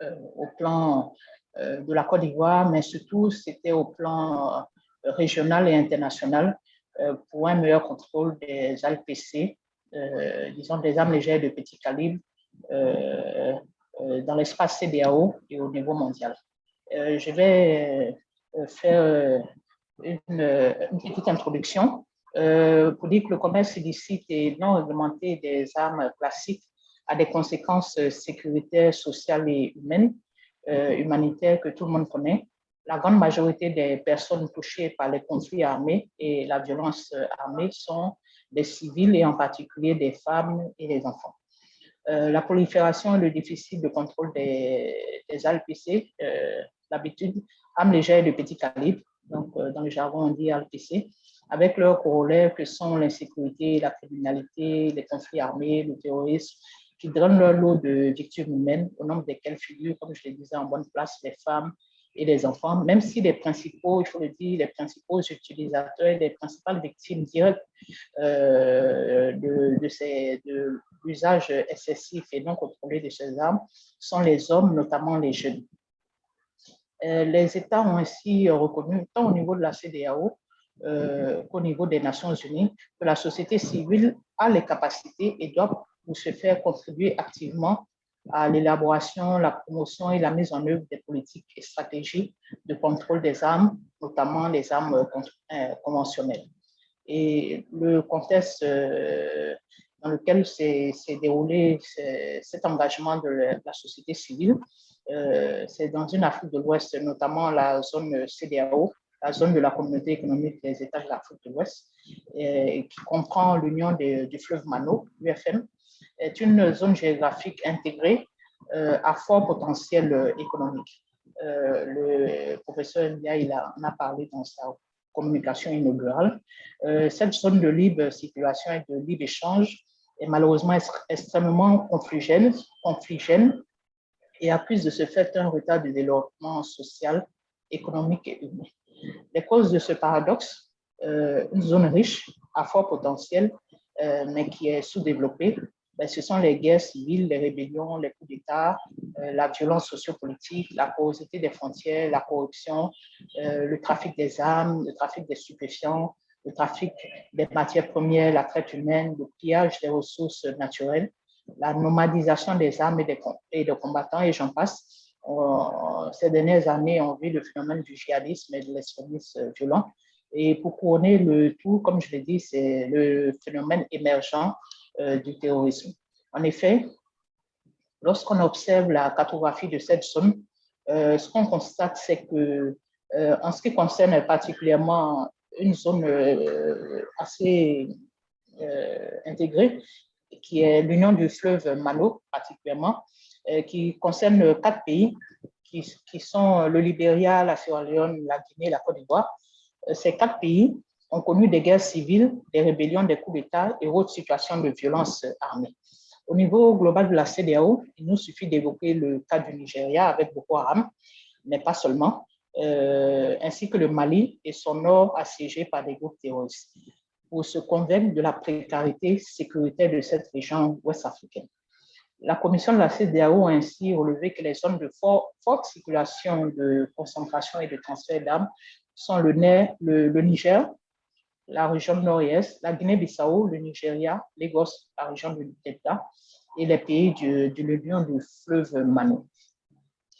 au plan de la Côte d'Ivoire, mais surtout, c'était au plan régionales et internationales pour un meilleur contrôle des ALPC, disons des armes légères de petit calibre, dans l'espace CEDEAO et au niveau mondial. Je vais faire une petite introduction pour dire que le commerce illicite et non réglementé des armes classiques a des conséquences sécuritaires, sociales et humanitaires que tout le monde connaît. La grande majorité des personnes touchées par les conflits armés et la violence armée sont des civils et en particulier des femmes et des enfants. La prolifération et le déficit de contrôle des ALPC, d'habitude, armes légères de petit calibre, donc dans le jargon on dit ALPC, avec leurs corollaires que sont l'insécurité, la criminalité, les conflits armés, le terrorisme, qui drainent leur lot de victimes humaines, au nombre desquelles figurent, comme je le disais, en bonne place, les femmes et les enfants, même si les principaux, il faut le dire, les principaux utilisateurs et les principales victimes directes de l'usage excessif et non contrôlé de ces armes sont les hommes, notamment les jeunes. Les États ont ainsi reconnu, tant au niveau de la CEDEAO qu'au niveau des Nations Unies, que la société civile a les capacités et doit pour se faire contribuer activement à l'élaboration, la promotion et la mise en œuvre des politiques et stratégies de contrôle des armes, notamment les armes conventionnelles. Et le contexte dans lequel s'est déroulé cet engagement de la société civile, c'est dans une Afrique de l'Ouest, notamment la zone CEDEAO, la zone de la communauté économique des États de l'Afrique de l'Ouest, qui comprend l'union du fleuve Mano, l'UFM, est une zone géographique intégrée à fort potentiel économique. Le professeur Ndiaye en a parlé dans sa communication inaugurale. Cette zone de libre circulation et de libre échange est malheureusement extrêmement confligène et accuse de ce fait un retard de développement social, économique et humain. Les causes de ce paradoxe, une zone riche, à fort potentiel, mais qui est sous-développée, ce sont les guerres civiles, les rébellions, les coups d'État, la violence sociopolitique, la porosité des frontières, la corruption, le trafic des armes, le trafic des stupéfiants, le trafic des matières premières, la traite humaine, le pillage des ressources naturelles, la nomadisation des armes et des combattants, et j'en passe. Ces dernières années, on vit le phénomène du djihadisme et de l'extrémisme violent. Et pour couronner le tout, comme je l'ai dit, c'est le phénomène émergent du terrorisme. En effet, lorsqu'on observe la cartographie de cette zone, ce qu'on constate, c'est que, en ce qui concerne particulièrement une zone assez intégrée, qui est l'union du fleuve Mano, particulièrement, qui concerne 4 pays, qui sont le Libéria, la Sierra Leone, la Guinée et la Côte d'Ivoire. Ces 4 pays ont connu des guerres civiles, des rébellions, des coups d'État et autres situations de violence armée. Au niveau global de la CEDEAO, il nous suffit d'évoquer le cas du Nigeria avec Boko Haram, mais pas seulement, ainsi que le Mali et son nord assiégé par des groupes terroristes, pour se convaincre de la précarité sécuritaire de cette région ouest-africaine. La commission de la CEDEAO a ainsi relevé que les zones de forte circulation, de concentration et de transfert d'armes sont le Niger, la région nord-est, la Guinée-Bissau, le Nigeria, Lagos, la région du Delta, et les pays de l'union du fleuve Mano.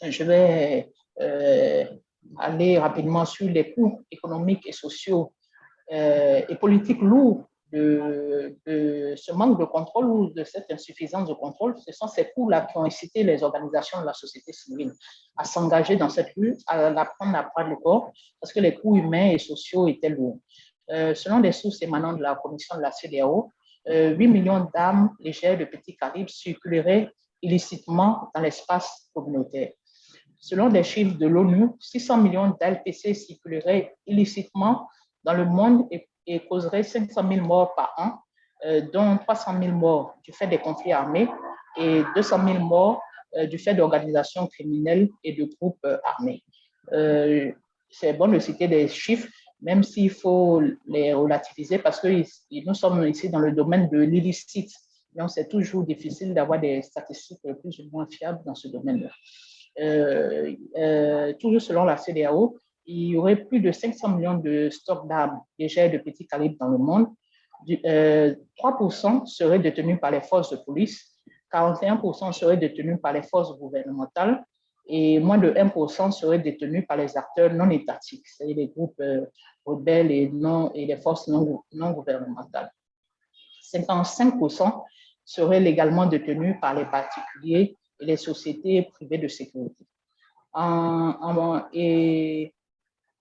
Je vais aller rapidement sur les coûts économiques et sociaux et politiques lourds de ce manque de contrôle ou de cette insuffisance de contrôle. Ce sont ces coûts-là qui ont incité les organisations de la société civile à s'engager dans cette lutte, à la prendre à bras le corps, parce que les coûts humains et sociaux étaient lourds. Selon des sources émanant de la commission de la CEDEAO, 8 millions d'armes légères de petit calibre circuleraient illicitement dans l'espace communautaire. Selon des chiffres de l'ONU, 600 millions d'ALPC circuleraient illicitement dans le monde et causeraient 500 000 morts par an, dont 300 000 morts du fait des conflits armés et 200 000 morts du fait d'organisations criminelles et de groupes armés. C'est bon de citer des chiffres, même s'il faut les relativiser parce que nous sommes ici dans le domaine de l'illicite. Donc, c'est toujours difficile d'avoir des statistiques plus ou moins fiables dans ce domaine-là. Toujours selon la CEDEAO, il y aurait plus de 500 millions de stocks d'armes légères de petit calibre dans le monde. 3% seraient détenus par les forces de police, 41% seraient détenus par les forces gouvernementales et moins de 1% seraient détenus par les acteurs non étatiques, c'est-à-dire les groupes rebelles et les forces non gouvernementales. 55% seraient légalement détenus par les particuliers et les sociétés privées de sécurité.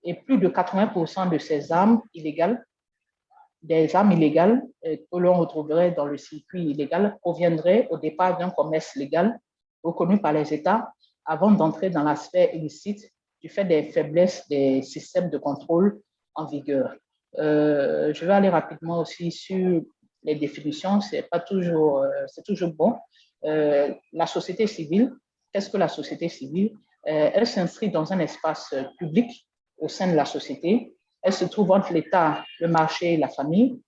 Et plus de 80% de ces armes illégales, que l'on retrouverait dans le circuit illégal, proviendraient au départ d'un commerce légal reconnu par les États avant d'entrer dans la sphère illicite du fait des faiblesses des systèmes de contrôle en vigueur. Je vais aller rapidement aussi sur les définitions, c'est toujours bon. La société civile, qu'est-ce que la société civile? Elle s'inscrit dans un espace public au sein de la société. Elle se trouve entre l'État, le marché et la famille.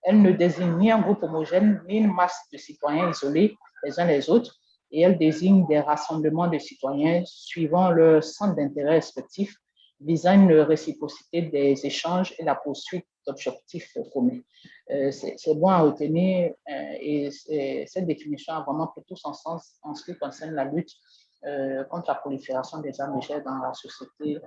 Elle ne désigne ni un groupe homogène, ni une masse de citoyens isolés les uns les autres. Et elle désigne des rassemblements de citoyens suivant leur centre d'intérêt respectif, visant une réciprocité des échanges et la poursuite d'objectifs communs. C'est bon à retenir et cette définition a vraiment pris tout son sens en ce qui concerne la lutte contre la prolifération des armes légères dans la société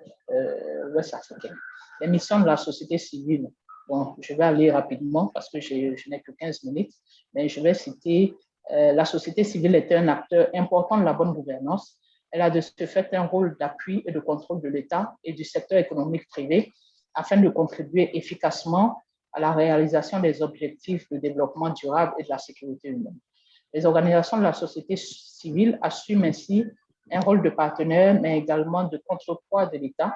ouest-africaine. Les missions de la société civile, bon, je vais aller rapidement parce que je n'ai que 15 minutes, mais je vais citer la société civile est un acteur important de la bonne gouvernance. Elle a de ce fait un rôle d'appui et de contrôle de l'État et du secteur économique privé afin de contribuer efficacement à la réalisation des objectifs de développement durable et de la sécurité humaine. Les organisations de la société civile assument ainsi un rôle de partenaire, mais également de contrepoids de l'État,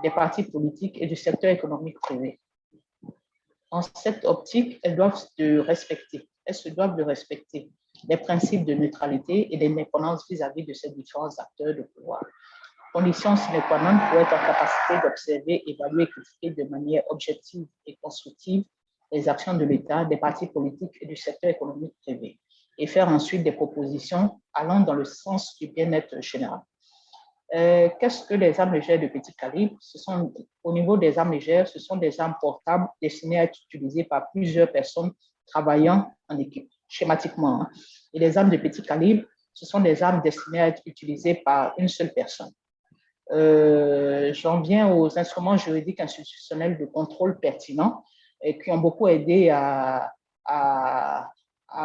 des partis politiques et du secteur économique privé. Dans cette optique, elles se doivent de respecter les principes de neutralité et d'indépendance vis-à-vis de ces différents acteurs de pouvoir. Condition sine qua non pour être en capacité d'observer, évaluer et critiquer de manière objective et constructive les actions de l'État, des partis politiques et du secteur économique privé, et faire ensuite des propositions allant dans le sens du bien-être général. Qu'est-ce que les armes légères de petit calibre? Au niveau des armes légères, ce sont des armes portables destinées à être utilisées par plusieurs personnes travaillant en équipe, schématiquement. Hein. Et les armes de petit calibre, ce sont des armes destinées à être utilisées par une seule personne. J'en viens aux instruments juridiques institutionnels de contrôle pertinents et qui ont beaucoup aidé à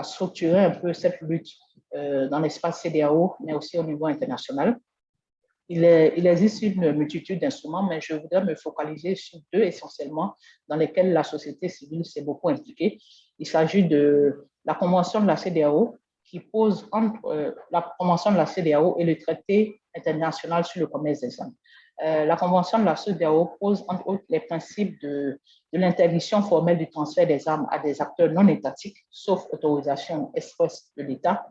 structurer un peu cette lutte dans l'espace CEDEAO, mais aussi au niveau international. Il existe une multitude d'instruments, mais je voudrais me focaliser sur deux essentiellement dans lesquels la société civile s'est beaucoup impliquée. Il s'agit de la Convention de la CEDEAO qui pose entre la Convention de la CEDEAO et le Traité international sur le commerce des armes. La Convention de la CEDEAO pose entre autres les principes de l'interdiction formelle du transfert des armes à des acteurs non étatiques, sauf autorisation expresse de l'État,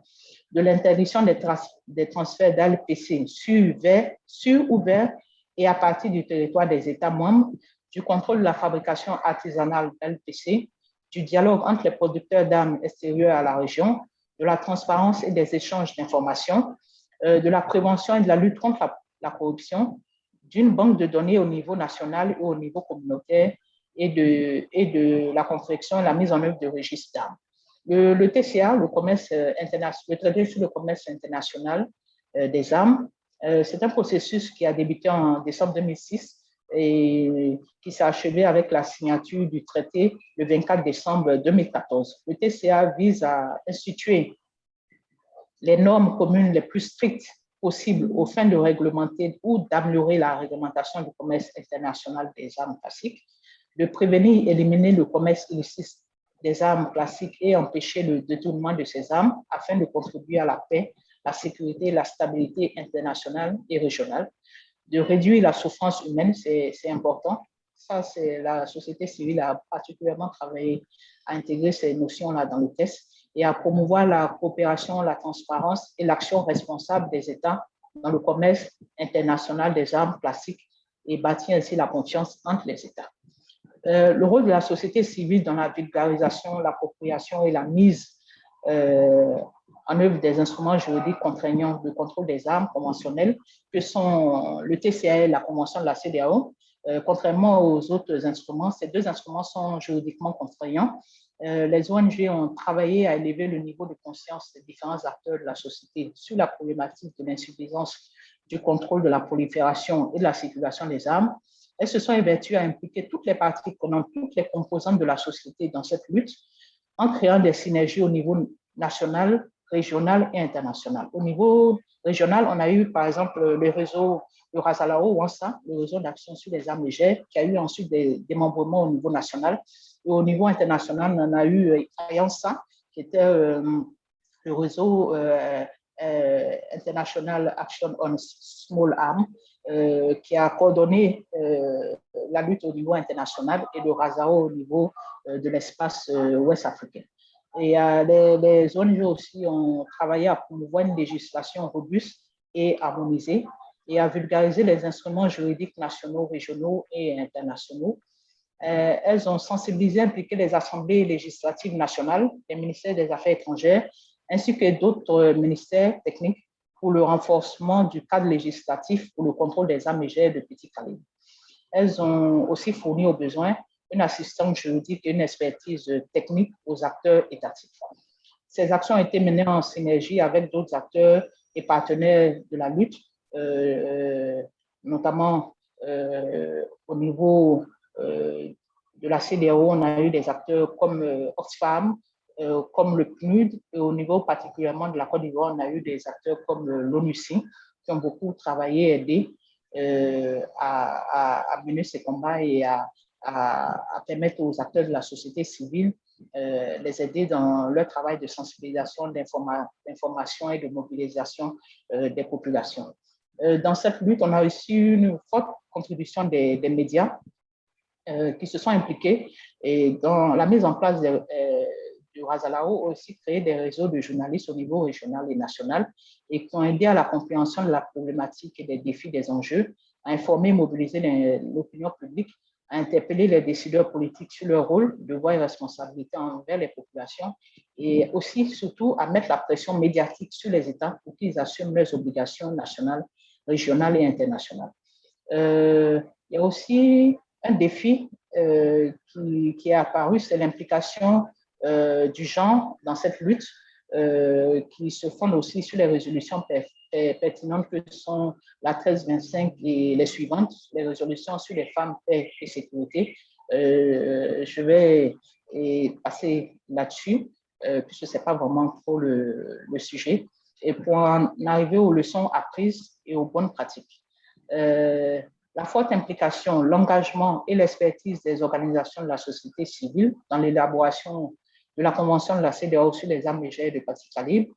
de l'interdiction des transferts d'ALPC sur ou vers et à partir du territoire des États membres, du contrôle de la fabrication artisanale d'ALPC, du dialogue entre les producteurs d'armes extérieurs à la région, de la transparence et des échanges d'informations, de la prévention et de la lutte contre la corruption, d'une banque de données au niveau national ou au niveau communautaire et de la confection et la mise en œuvre de registres d'armes. Le TCA, le traité sur le commerce international des armes, c'est un processus qui a débuté en décembre 2006 et qui s'est achevé avec la signature du traité le 24 décembre 2014. Le TCA vise à instituer les normes communes les plus strictes possibles aux fins de réglementer ou d'améliorer la réglementation du commerce international des armes classiques, de prévenir et éliminer le commerce illicite des armes classiques et empêcher le détournement de ces armes afin de contribuer à la paix, la sécurité et la stabilité internationale et régionale, de réduire la souffrance humaine, c'est important. Ça, la société civile a particulièrement travaillé à intégrer ces notions-là dans le texte et à promouvoir la coopération, la transparence et l'action responsable des États dans le commerce international des armes classiques et bâtir ainsi la confiance entre les États. Le rôle de la société civile dans la vulgarisation, l'appropriation et la mise en œuvre des instruments juridiques contraignants de contrôle des armes conventionnelles que sont le TCA et la Convention de la CEDEAO, Contrairement aux autres instruments, ces deux instruments sont juridiquement contraignants. Les ONG ont travaillé à élever le niveau de conscience des différents acteurs de la société sur la problématique de l'insuffisance du contrôle de la prolifération et de la circulation des armes. Elles se sont évertuées à impliquer toutes les parties prenantes, toutes les composantes de la société dans cette lutte, en créant des synergies au niveau national, régional et international. Au niveau régional, on a eu par exemple le réseau de Razalao Wansa, le réseau d'action sur les armes légères, qui a eu ensuite des démembrements au niveau national. Et au niveau international, on a eu Ayansa, qui était le réseau International Action on Small Arms, qui a coordonné la lutte au niveau international, et le Razao au niveau de l'espace ouest africain. Et les ONG aussi ont travaillé à promouvoir une législation robuste et harmonisée et à vulgariser les instruments juridiques nationaux, régionaux et internationaux. Elles ont sensibilisé et impliqué les assemblées législatives nationales, les ministères des Affaires étrangères, ainsi que d'autres ministères techniques pour le renforcement du cadre législatif pour le contrôle des armes légères de petit calibre. Elles ont aussi fourni aux besoins une assistance juridique et une expertise technique aux acteurs étatiques. Ces actions ont été menées en synergie avec d'autres acteurs et partenaires de la lutte, notamment au niveau de la CEDEAO, on a eu des acteurs comme Oxfam, comme le PNUD, et au niveau particulièrement de la Côte d'Ivoire, on a eu des acteurs comme l'ONUCI qui ont beaucoup travaillé et aidé à mener ces combats et à permettre aux acteurs de la société civile les aider dans leur travail de sensibilisation, d'information et de mobilisation des populations. Dans cette lutte, on a aussi une forte contribution des médias qui se sont impliqués et dans la mise en place du Razalao ont aussi créé des réseaux de journalistes au niveau régional et national et qui ont aidé à la compréhension de la problématique et des défis des enjeux, à informer et mobiliser l'opinion publique, à interpeller les décideurs politiques sur leur rôle, devoir et responsabilité envers les populations et aussi, surtout, à mettre la pression médiatique sur les États pour qu'ils assument leurs obligations nationales, régionales et internationales. Il y a aussi un défi qui est apparu, c'est l'implication du genre dans cette lutte qui se fonde aussi sur les résolutions pertinentes que sont la 1325 et les suivantes, les résolutions sur les femmes, paix et sécurité. Je vais passer là-dessus, puisque ce n'est pas vraiment trop le sujet, et pour en arriver aux leçons apprises et aux bonnes pratiques. La forte implication, l'engagement et l'expertise des organisations de la société civile dans l'élaboration de la Convention de la CEDEAO sur les armes légères de petit calibre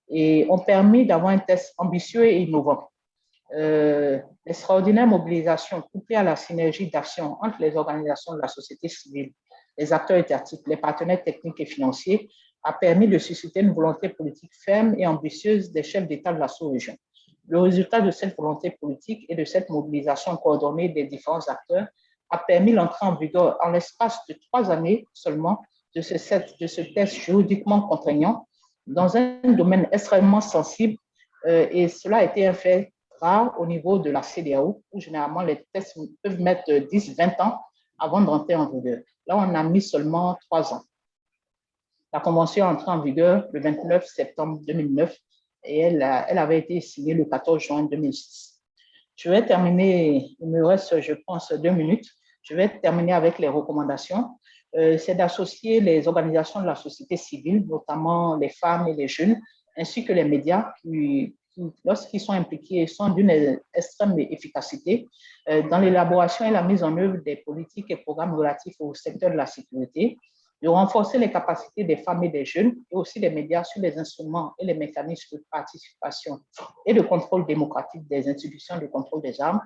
et ont permis d'avoir un texte ambitieux et innovant. L'extraordinaire mobilisation couplée à la synergie d'action entre les organisations de la société civile, les acteurs étatiques, les partenaires techniques et financiers a permis de susciter une volonté politique ferme et ambitieuse des chefs d'État de la sous-région. Le résultat de cette volonté politique et de cette mobilisation coordonnée des différents acteurs a permis l'entrée en vigueur en l'espace de 3 années seulement de ce texte juridiquement contraignant dans un domaine extrêmement sensible et cela a été un fait rare au niveau de la CEDEAO où généralement les textes peuvent mettre 10-20 ans avant d'entrer en vigueur. Là, on a mis seulement 3 ans. La convention est entrée en vigueur le 29 septembre 2009 et elle avait été signée le 14 juin 2006. Je vais terminer, il me reste, je pense, 2 minutes. Je vais terminer avec les recommandations. C'est d'associer les organisations de la société civile, notamment les femmes et les jeunes, ainsi que les médias qui lorsqu'ils sont impliqués, sont d'une extrême efficacité dans l'élaboration et la mise en œuvre des politiques et programmes relatifs au secteur de la sécurité, de renforcer les capacités des femmes et des jeunes et aussi des médias sur les instruments et les mécanismes de participation et de contrôle démocratique des institutions de contrôle des armes.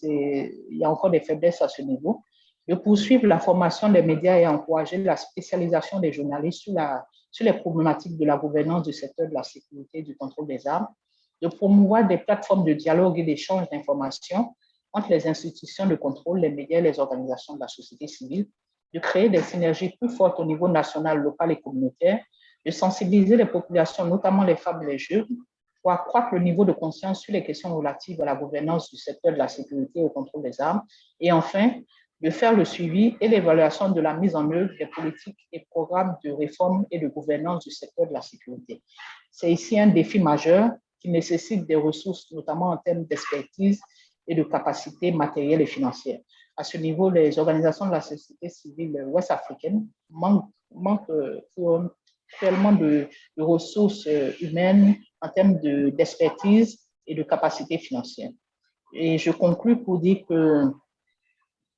Il y a encore des faiblesses à ce niveau. De poursuivre la formation des médias et encourager la spécialisation des journalistes sur les problématiques de la gouvernance du secteur de la sécurité et du contrôle des armes, de promouvoir des plateformes de dialogue et d'échange d'informations entre les institutions de contrôle, les médias et les organisations de la société civile, de créer des synergies plus fortes au niveau national, local et communautaire, de sensibiliser les populations, notamment les femmes et les jeunes, pour accroître le niveau de conscience sur les questions relatives à la gouvernance du secteur de la sécurité et au contrôle des armes. Et enfin, de faire le suivi et l'évaluation de la mise en œuvre des politiques et programmes de réforme et de gouvernance du secteur de la sécurité. C'est ici un défi majeur qui nécessite des ressources, notamment en termes d'expertise et de capacités matérielles et financières. À ce niveau, les organisations de la société civile ouest-africaine manquent tellement de ressources humaines en termes d'expertise et de capacités financières. Et je conclus pour dire que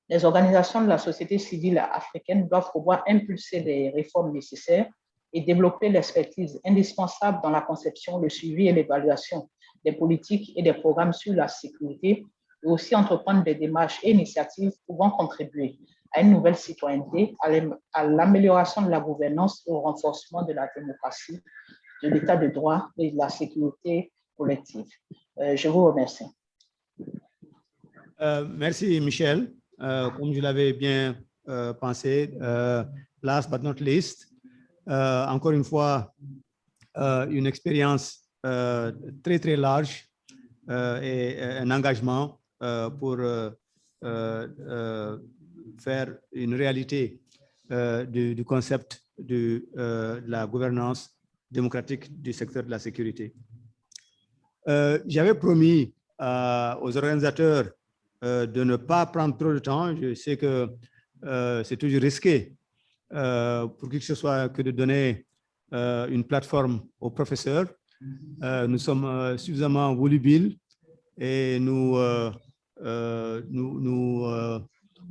les organisations de la société civile africaine doivent pouvoir impulser les réformes nécessaires et développer l'expertise indispensable dans la conception, le suivi et l'évaluation des politiques et des programmes sur la sécurité, et aussi entreprendre des démarches et initiatives pouvant contribuer à une nouvelle citoyenneté, à l'amélioration de la gouvernance et au renforcement de la démocratie, de l'état de droit et de la sécurité collective. Je vous remercie. Merci, Michel. Comme je l'avais bien pensé, last but not least, encore une fois, une expérience très, très large et un engagement pour faire une réalité du concept de la gouvernance démocratique du secteur de la sécurité. J'avais promis aux organisateurs de ne pas prendre trop de temps. Je sais que c'est toujours risqué pour qui que ce soit que de donner une plateforme aux professeurs. Nous sommes suffisamment volubiles et nous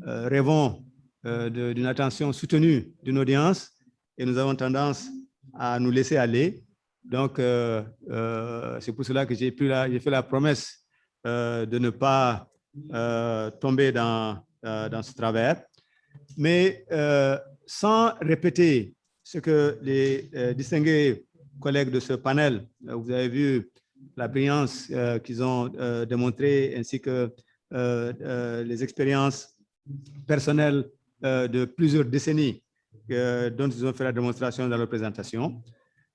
rêvons d'une attention soutenue d'une audience et nous avons tendance à nous laisser aller. Donc, c'est pour cela que j'ai fait la promesse de ne pas tomber dans ce travers. Mais sans répéter ce que les distingués collègues de ce panel, vous avez vu la brillance qu'ils ont démontrée, ainsi que les expériences personnelles de plusieurs décennies dont ils ont fait la démonstration dans leur présentation.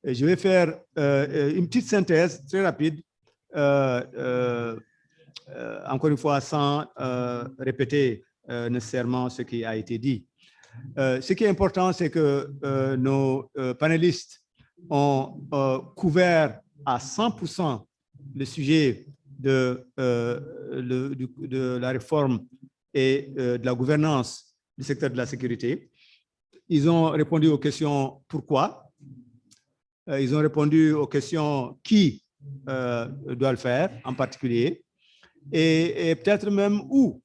Et je vais faire une petite synthèse très rapide, encore une fois sans répéter nécessairement ce qui a été dit. Ce qui est important, c'est que nos panélistes ont couvert à 100% le sujet de la réforme et de la gouvernance du secteur de la sécurité. Ils ont répondu aux questions pourquoi. Ils ont répondu aux questions qui doit le faire en particulier et peut-être même où.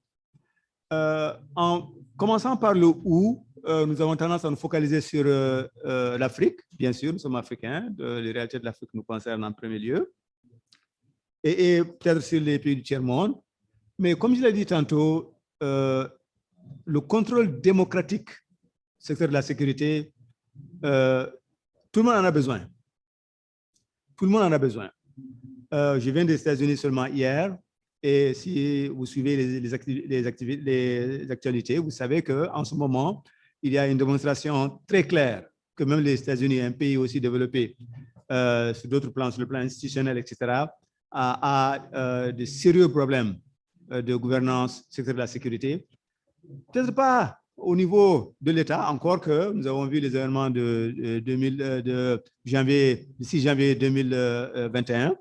En commençant par le où, nous avons tendance à nous focaliser sur l'Afrique. Bien sûr, nous sommes africains, les réalités de l'Afrique nous concernent en premier lieu, et peut-être sur les pays du tiers-monde. Mais comme je l'ai dit tantôt, le contrôle démocratique du secteur de la sécurité, tout le monde en a besoin. Tout le monde en a besoin. Je viens des États-Unis seulement hier, et si vous suivez les actualités, vous savez qu'en ce moment, il y a une démonstration très claire que même les États-Unis, un pays aussi développé sur d'autres plans, sur le plan institutionnel, etc., a de sérieux problèmes de gouvernance secteur de la sécurité. Peut-être pas au niveau de l'État, encore que nous avons vu les événements de 6 janvier 2021,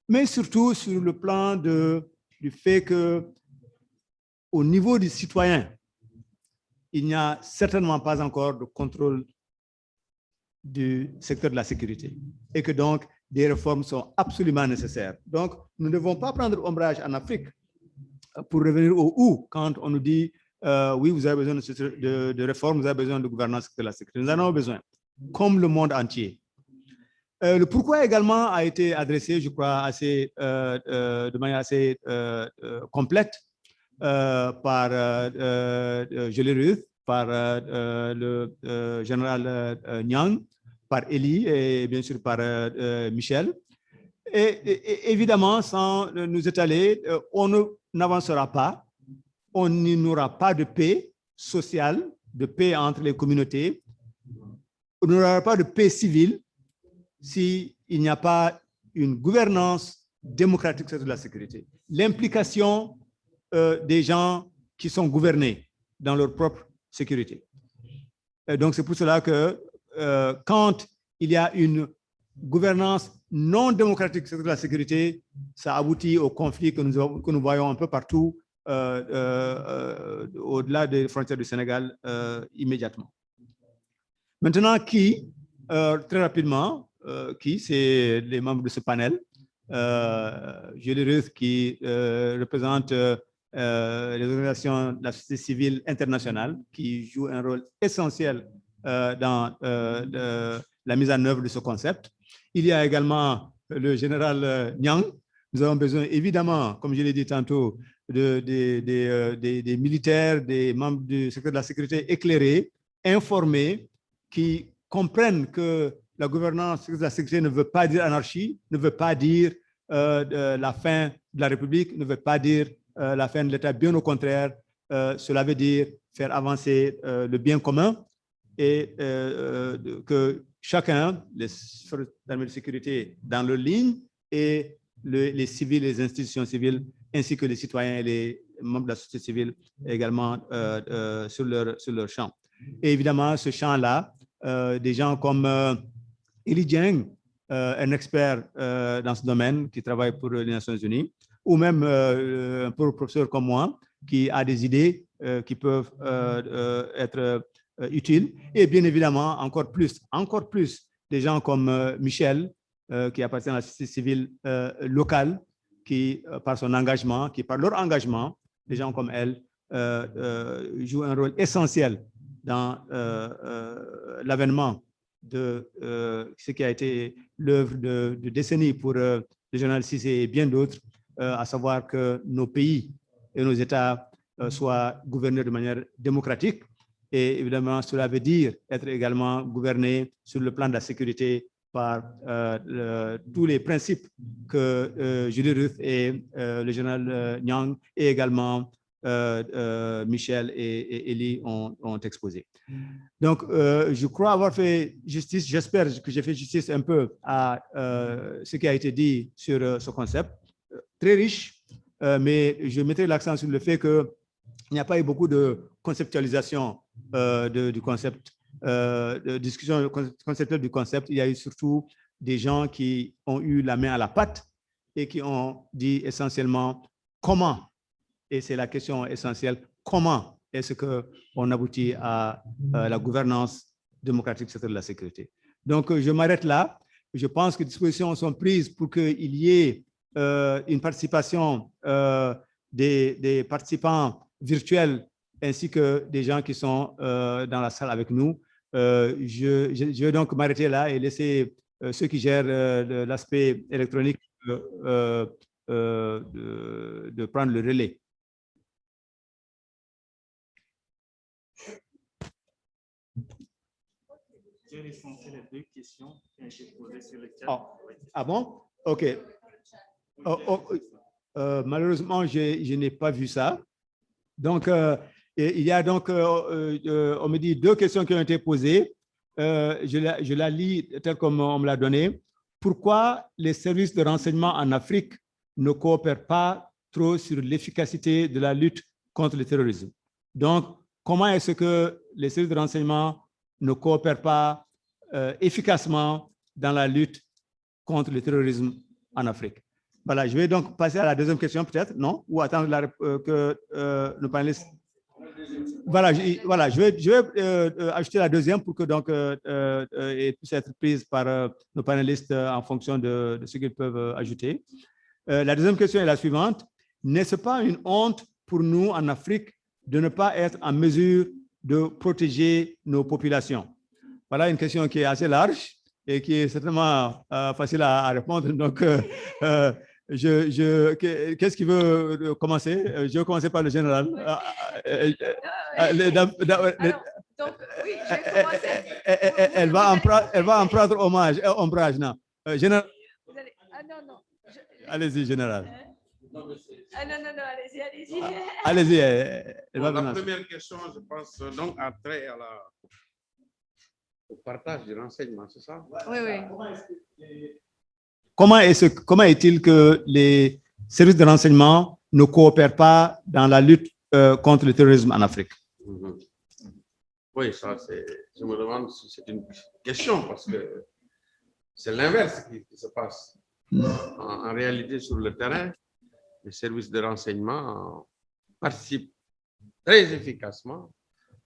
mais surtout sur le plan du fait qu'au niveau du citoyen, il n'y a certainement pas encore de contrôle du secteur de la sécurité et que donc des réformes sont absolument nécessaires. Donc, nous ne devons pas prendre ombrage en Afrique pour revenir au où quand on nous dit oui, vous avez besoin de réformes, vous avez besoin de gouvernance de la sécurité. Nous en avons besoin, comme le monde entier. Le pourquoi également a été adressé, je crois, de manière assez complète par Jolie Ruth, par le général Nyang, par Elie et bien sûr par Michel. Et évidemment, sans nous étaler, on n'avancera pas, on n'aura pas de paix sociale, de paix entre les communautés, on n'aura pas de paix civile s'il n'y a pas une gouvernance démocratique de la sécurité. L'implication des gens qui sont gouvernés dans leur propre sécurité. Et donc, c'est pour cela que quand il y a une gouvernance non démocratique sur la sécurité, ça aboutit aux conflits que nous voyons un peu partout au-delà des frontières du Sénégal immédiatement. Maintenant, très rapidement, c'est les membres de ce panel. Julie Ruth qui représente les organisations de la société civile internationale qui jouent un rôle essentiel dans la mise en œuvre de ce concept. Il y a également le général Niang. Nous avons besoin évidemment, comme je l'ai dit tantôt, des militaires, des membres du secteur de la sécurité éclairés, informés, qui comprennent que la gouvernance de la sécurité ne veut pas dire anarchie, ne veut pas dire la fin de la République, ne veut pas dire la fin de l'État. Bien au contraire, cela veut dire faire avancer le bien commun et que chacun, les forces d'armée de sécurité dans leur ligne et les civils, les institutions civiles, ainsi que les citoyens et les membres de la société civile également sur leur champ. Et évidemment, ce champ-là, des gens comme Eli Dieng, un expert dans ce domaine qui travaille pour les Nations Unies, ou même un professeur comme moi qui a des idées qui peuvent être utiles. Et bien évidemment, encore plus des gens comme Michel, qui appartient à la société civile locale, qui, par son engagement, qui par leur engagement, des gens comme elle, jouent un rôle essentiel dans l'avènement de ce qui a été l'œuvre de décennies pour le général Cissé et bien d'autres, à savoir que nos pays et nos États soient gouvernés de manière démocratique. Et évidemment, cela veut dire être également gouverné sur le plan de la sécurité par tous les principes que Julie Ruth et le général Niang et également Michel et Eli ont exposé. Donc, je crois avoir fait justice, j'espère que j'ai fait justice un peu à ce qui a été dit sur ce concept, très riche, mais je mettrai l'accent sur le fait qu'il n'y a pas eu beaucoup de conceptualisation du concept, de discussion conceptuelle du concept. Il y a eu surtout des gens qui ont eu la main à la pâte et qui ont dit essentiellement comment, et c'est la question essentielle, comment est-ce qu'on aboutit à la gouvernance démocratique de la sécurité. Donc, je m'arrête là. Je pense que les dispositions sont prises pour qu'il y ait une participation des participants virtuels ainsi que des gens qui sont dans la salle avec nous. Je vais donc m'arrêter là et laisser ceux qui gèrent l'aspect électronique de prendre le relais. J'ai répondu les deux questions qui ont été posées sur le chat. Ah bon? OK. Malheureusement, je n'ai pas vu ça. Donc, il y a donc, on me dit, deux questions qui ont été posées. Je la lis telle comme on me l'a donnée. Pourquoi les services de renseignement en Afrique ne coopèrent pas trop sur l'efficacité de la lutte contre le terrorisme? Donc, comment est-ce que les services de renseignement ne coopèrent pas efficacement dans la lutte contre le terrorisme en Afrique? Voilà, je vais donc passer à la deuxième question peut-être, non? Ou attendre que nos panélistes... Voilà, je vais ajouter la deuxième pour que donc elle puisse être prise par nos panélistes en fonction de ce qu'ils peuvent ajouter. La deuxième question est la suivante. N'est-ce pas une honte pour nous en Afrique de ne pas être en mesure de protéger nos populations? Voilà une question qui est assez large et qui est certainement facile à répondre. Donc, qu'est-ce qui veut commencer? Je vais commencer par le général. Donc, oui, je vais commencer. Elle va en prendre ombrage. Non. Général. Ah non, non. Allez-y, général. Ah non, allez-y. Allez-y. La première question, je pense, donc, a trait au partage du renseignement, c'est ça? Oui. comment est-il que les services de renseignement ne coopèrent pas dans la lutte contre le terrorisme en Afrique? Oui, ça, je me demande si c'est une question, parce que c'est l'inverse qui se passe. En réalité, sur le terrain, les services de renseignement participent très efficacement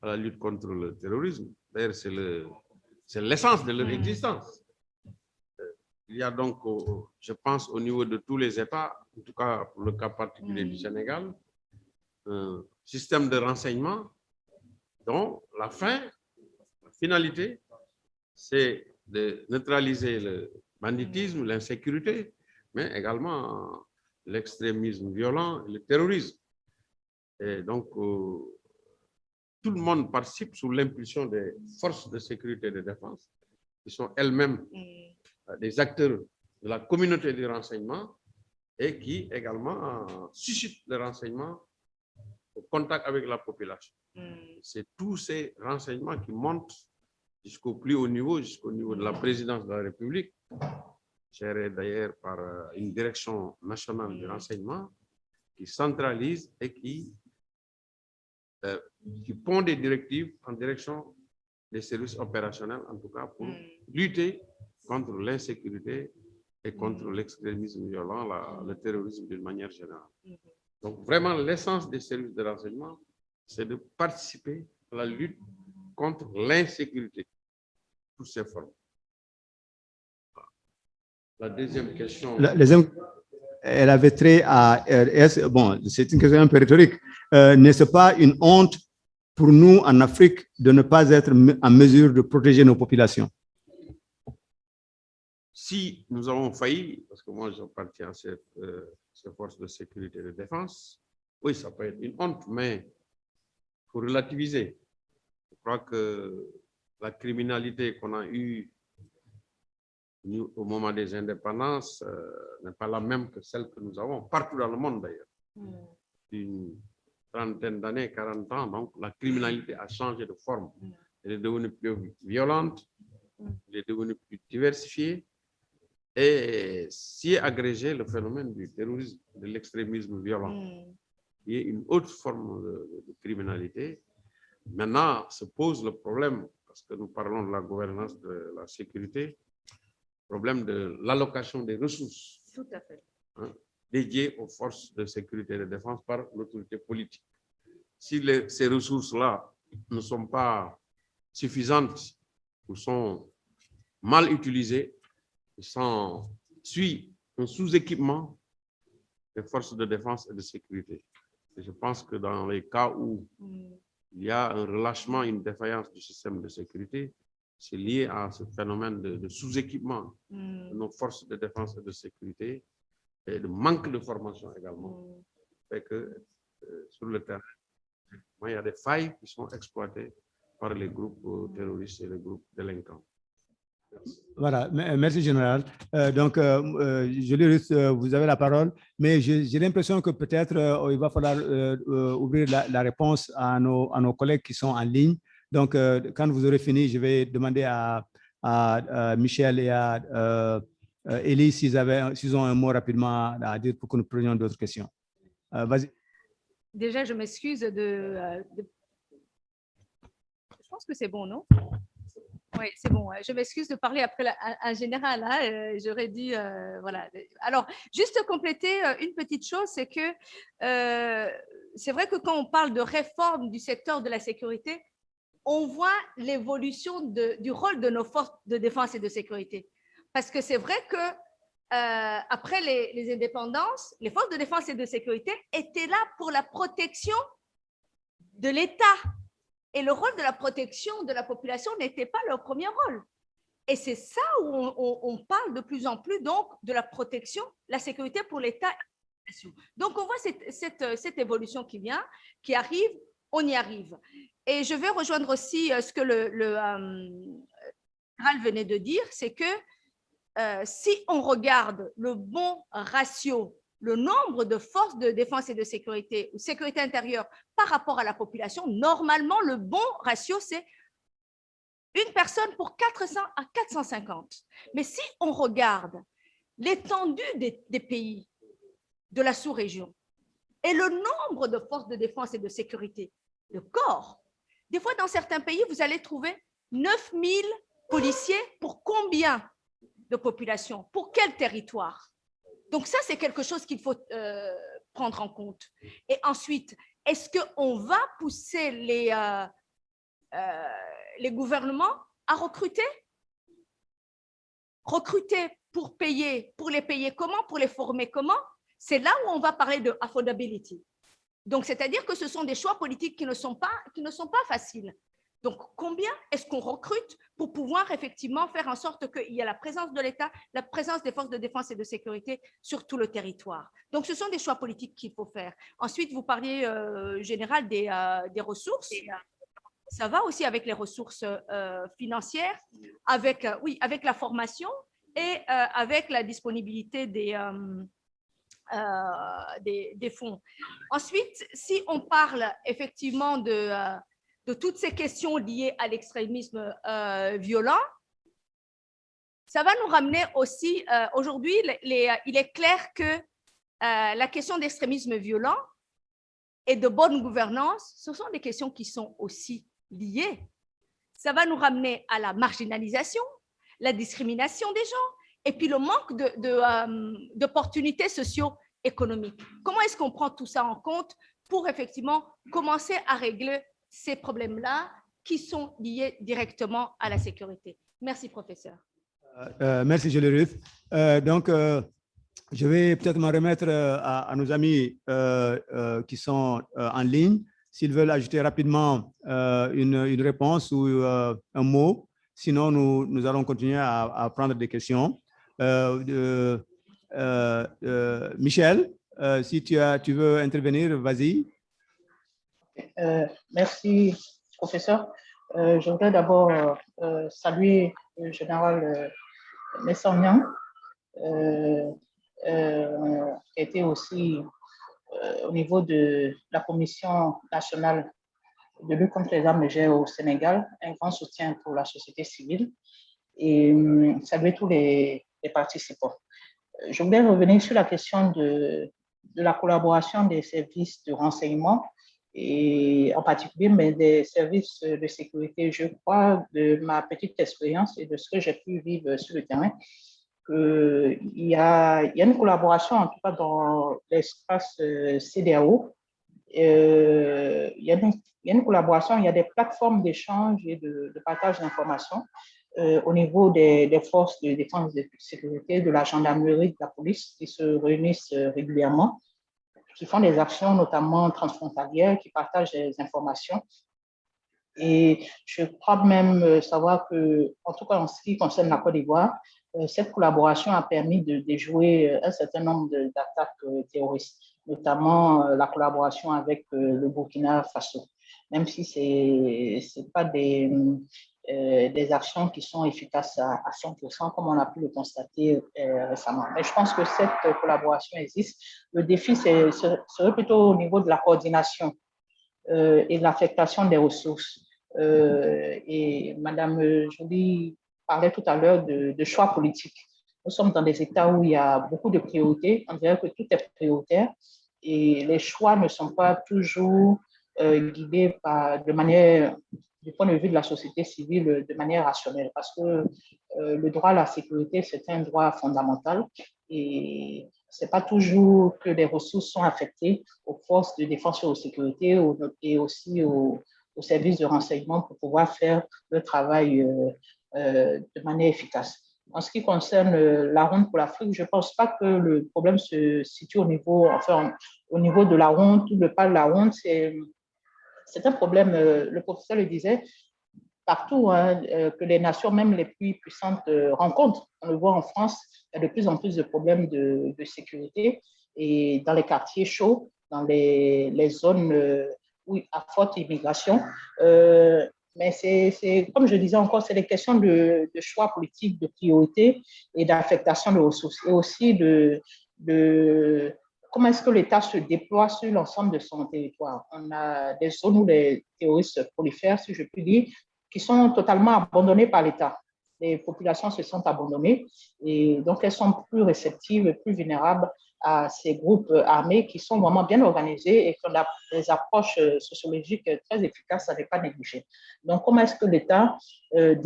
à la lutte contre le terrorisme. D'ailleurs, c'est l'essence de leur existence. Il y a donc, je pense, au niveau de tous les États, en tout cas pour le cas particulier du Sénégal, un système de renseignement dont la finalité, c'est de neutraliser le banditisme, l'insécurité, mais également l'extrémisme violent et le terrorisme. Et donc, tout le monde participe sous l'impulsion des forces de sécurité et de défense, qui sont elles-mêmes des acteurs de la communauté du renseignement et qui également suscitent le renseignement au contact avec la population. C'est tous ces renseignements qui montent jusqu'au plus haut niveau, jusqu'au niveau de la présidence de la République, gérée d'ailleurs par une direction nationale du renseignement qui centralise et qui pond des directives en direction des services opérationnels, en tout cas pour lutter contre l'insécurité et contre l'extrémisme violent, le terrorisme d'une manière générale. Donc vraiment, l'essence des services de renseignement, c'est de participer à la lutte contre l'insécurité, toutes ses formes. La deuxième question. Elle avait trait à... Bon, c'est une question un peu rhétorique. N'est-ce pas une honte pour nous en Afrique de ne pas être en mesure de protéger nos populations? Si nous avons failli, parce que moi j'appartiens à ces forces de sécurité et de défense, oui, ça peut être une honte, mais il faut relativiser. Je crois que la criminalité qu'on a eue au moment des indépendances n'est pas la même que celle que nous avons partout dans le monde d'ailleurs. Une trentaine d'années, 40 ans, donc la criminalité a changé de forme. Elle est devenue plus violente, elle est devenue plus diversifiée et s'y est agrégé le phénomène du terrorisme, de l'extrémisme violent, qui est une autre forme de criminalité. Maintenant, se pose le problème, parce que nous parlons de la gouvernance de la sécurité, problème de l'allocation des ressources dédiées aux forces de sécurité et de défense par l'autorité politique. Si ces ressources-là ne sont pas suffisantes ou sont mal utilisées, suit un sous-équipement des forces de défense et de sécurité. Et je pense que dans les cas où il y a un relâchement, une défaillance du système de sécurité, c'est lié à ce phénomène de sous-équipement de nos forces de défense et de sécurité et de manque de formation également. Fait que sur le terrain, il y a des failles qui sont exploitées par les groupes terroristes et les groupes délinquants. Voilà, merci Général. Donc, vous avez la parole, mais j'ai l'impression que peut-être il va falloir ouvrir la réponse à nos collègues qui sont en ligne. Donc, quand vous aurez fini, je vais demander à Michel et à Élie s'ils ont un mot rapidement à dire pour que nous prenions d'autres questions. Vas-y. Déjà, je m'excuse Je pense que c'est bon, non? Oui, c'est bon. Je m'excuse de parler après un général. Hein, j'aurais dû... voilà. Alors, juste compléter une petite chose, c'est que c'est vrai que quand on parle de réforme du secteur de la sécurité, on voit l'évolution du rôle de nos forces de défense et de sécurité. Parce que c'est vrai que après les indépendances, les forces de défense et de sécurité étaient là pour la protection de l'État. Et le rôle de la protection de la population n'était pas leur premier rôle. Et c'est ça où on parle de plus en plus donc de la protection, la sécurité pour l'État. Donc on voit cette évolution qui vient, qui arrive, on y arrive. Et je vais rejoindre aussi ce que le général venait de dire, c'est que si on regarde le bon ratio, le nombre de forces de défense et de sécurité ou sécurité intérieure par rapport à la population, normalement, le bon ratio, c'est une personne pour 400 à 450. Mais si on regarde l'étendue des pays de la sous-région et le nombre de forces de défense et de sécurité, le corps. Des fois, dans certains pays, vous allez trouver 9000 policiers pour combien de population? Pour quel territoire? Donc ça, c'est quelque chose qu'il faut prendre en compte. Et ensuite, est-ce qu'on va pousser les gouvernements à recruter? Recruter pour payer, pour les payer comment? Pour les former comment? C'est là où on va parler de affordability. Donc, c'est-à-dire que ce sont des choix politiques qui ne sont pas faciles. Donc, combien est-ce qu'on recrute pour pouvoir effectivement faire en sorte qu'il y ait la présence de l'État, la présence des forces de défense et de sécurité sur tout le territoire? Donc, ce sont des choix politiques qu'il faut faire. Ensuite, vous parliez, Général, des ressources. Ça va aussi avec les ressources financières, avec la formation et avec la disponibilité des fonds. Ensuite, si on parle effectivement de toutes ces questions liées à l'extrémisme violent, ça va nous ramener aussi, aujourd'hui, il est clair que la question d'extrémisme violent et de bonne gouvernance, ce sont des questions qui sont aussi liées. Ça va nous ramener à la marginalisation, la discrimination des gens, et puis le manque d'opportunités socio-économiques. Comment est-ce qu'on prend tout ça en compte pour effectivement commencer à régler ces problèmes-là qui sont liés directement à la sécurité? Merci, professeur. Merci, Julie Ruth. Donc, je vais peut-être me remettre à nos amis qui sont en ligne, s'ils veulent ajouter rapidement une réponse ou un mot. Sinon, nous allons continuer à prendre des questions. Michel, si tu veux intervenir, vas-y. Merci, professeur. Je voudrais d'abord saluer le général Messonnian, qui a été aussi au niveau de la Commission nationale de lutte contre les armes légères au Sénégal, un grand soutien pour la société civile, et saluer tous les participants. Je voulais revenir sur la question de la collaboration des services de renseignement et en particulier des services de sécurité. Je crois, de ma petite expérience et de ce que j'ai pu vivre sur le terrain, qu'il y a une collaboration, en tout cas dans l'espace CEDEAO. Il y a une collaboration, il y a des plateformes d'échange et de partage d'informations au niveau des forces de défense et de sécurité, de la gendarmerie, de la police, qui se réunissent régulièrement, qui font des actions notamment transfrontalières, qui partagent des informations. Et je crois même savoir que, en tout cas en ce qui concerne la Côte d'Ivoire, cette collaboration a permis de déjouer un certain nombre d'attaques terroristes, notamment la collaboration avec le Burkina Faso, même si ce n'est pas des actions qui sont efficaces à 100%, comme on a pu le constater récemment. Mais je pense que cette collaboration existe. Le défi serait plutôt au niveau de la coordination et de l'affectation des ressources. Et Madame Joly parlait tout à l'heure de choix politiques. Nous sommes dans des États où il y a beaucoup de priorités. On dirait que tout est prioritaire et les choix ne sont pas toujours guidés de manière, du point de vue de la société civile, de manière rationnelle, parce que le droit à la sécurité, c'est un droit fondamental et ce n'est pas toujours que les ressources sont affectées aux forces de défense et de sécurité et aussi aux services de renseignement pour pouvoir faire le travail de manière efficace. En ce qui concerne la ronde pour l'Afrique, je ne pense pas que le problème se situe au niveau de la ronde ou pas de la ronde. C'est un problème, le professeur le disait, partout, hein, que les nations, même les plus puissantes, rencontrent. On le voit en France, il y a de plus en plus de problèmes de sécurité et dans les quartiers chauds, dans les zones à forte immigration. Mais c'est, comme je disais encore, c'est des questions de choix politique, de priorité et d'affectation de ressources. Et aussi de comment est-ce que l'État se déploie sur l'ensemble de son territoire. On a des zones où les terroristes prolifèrent, si je puis dire, qui sont totalement abandonnés par l'État. les populations se sont abandonnées et donc elles sont plus réceptives et plus vulnérables à ces groupes armés qui sont vraiment bien organisés et qui ont des approches sociologiques très efficaces à ne pas négliger. Donc, comment est-ce que l'État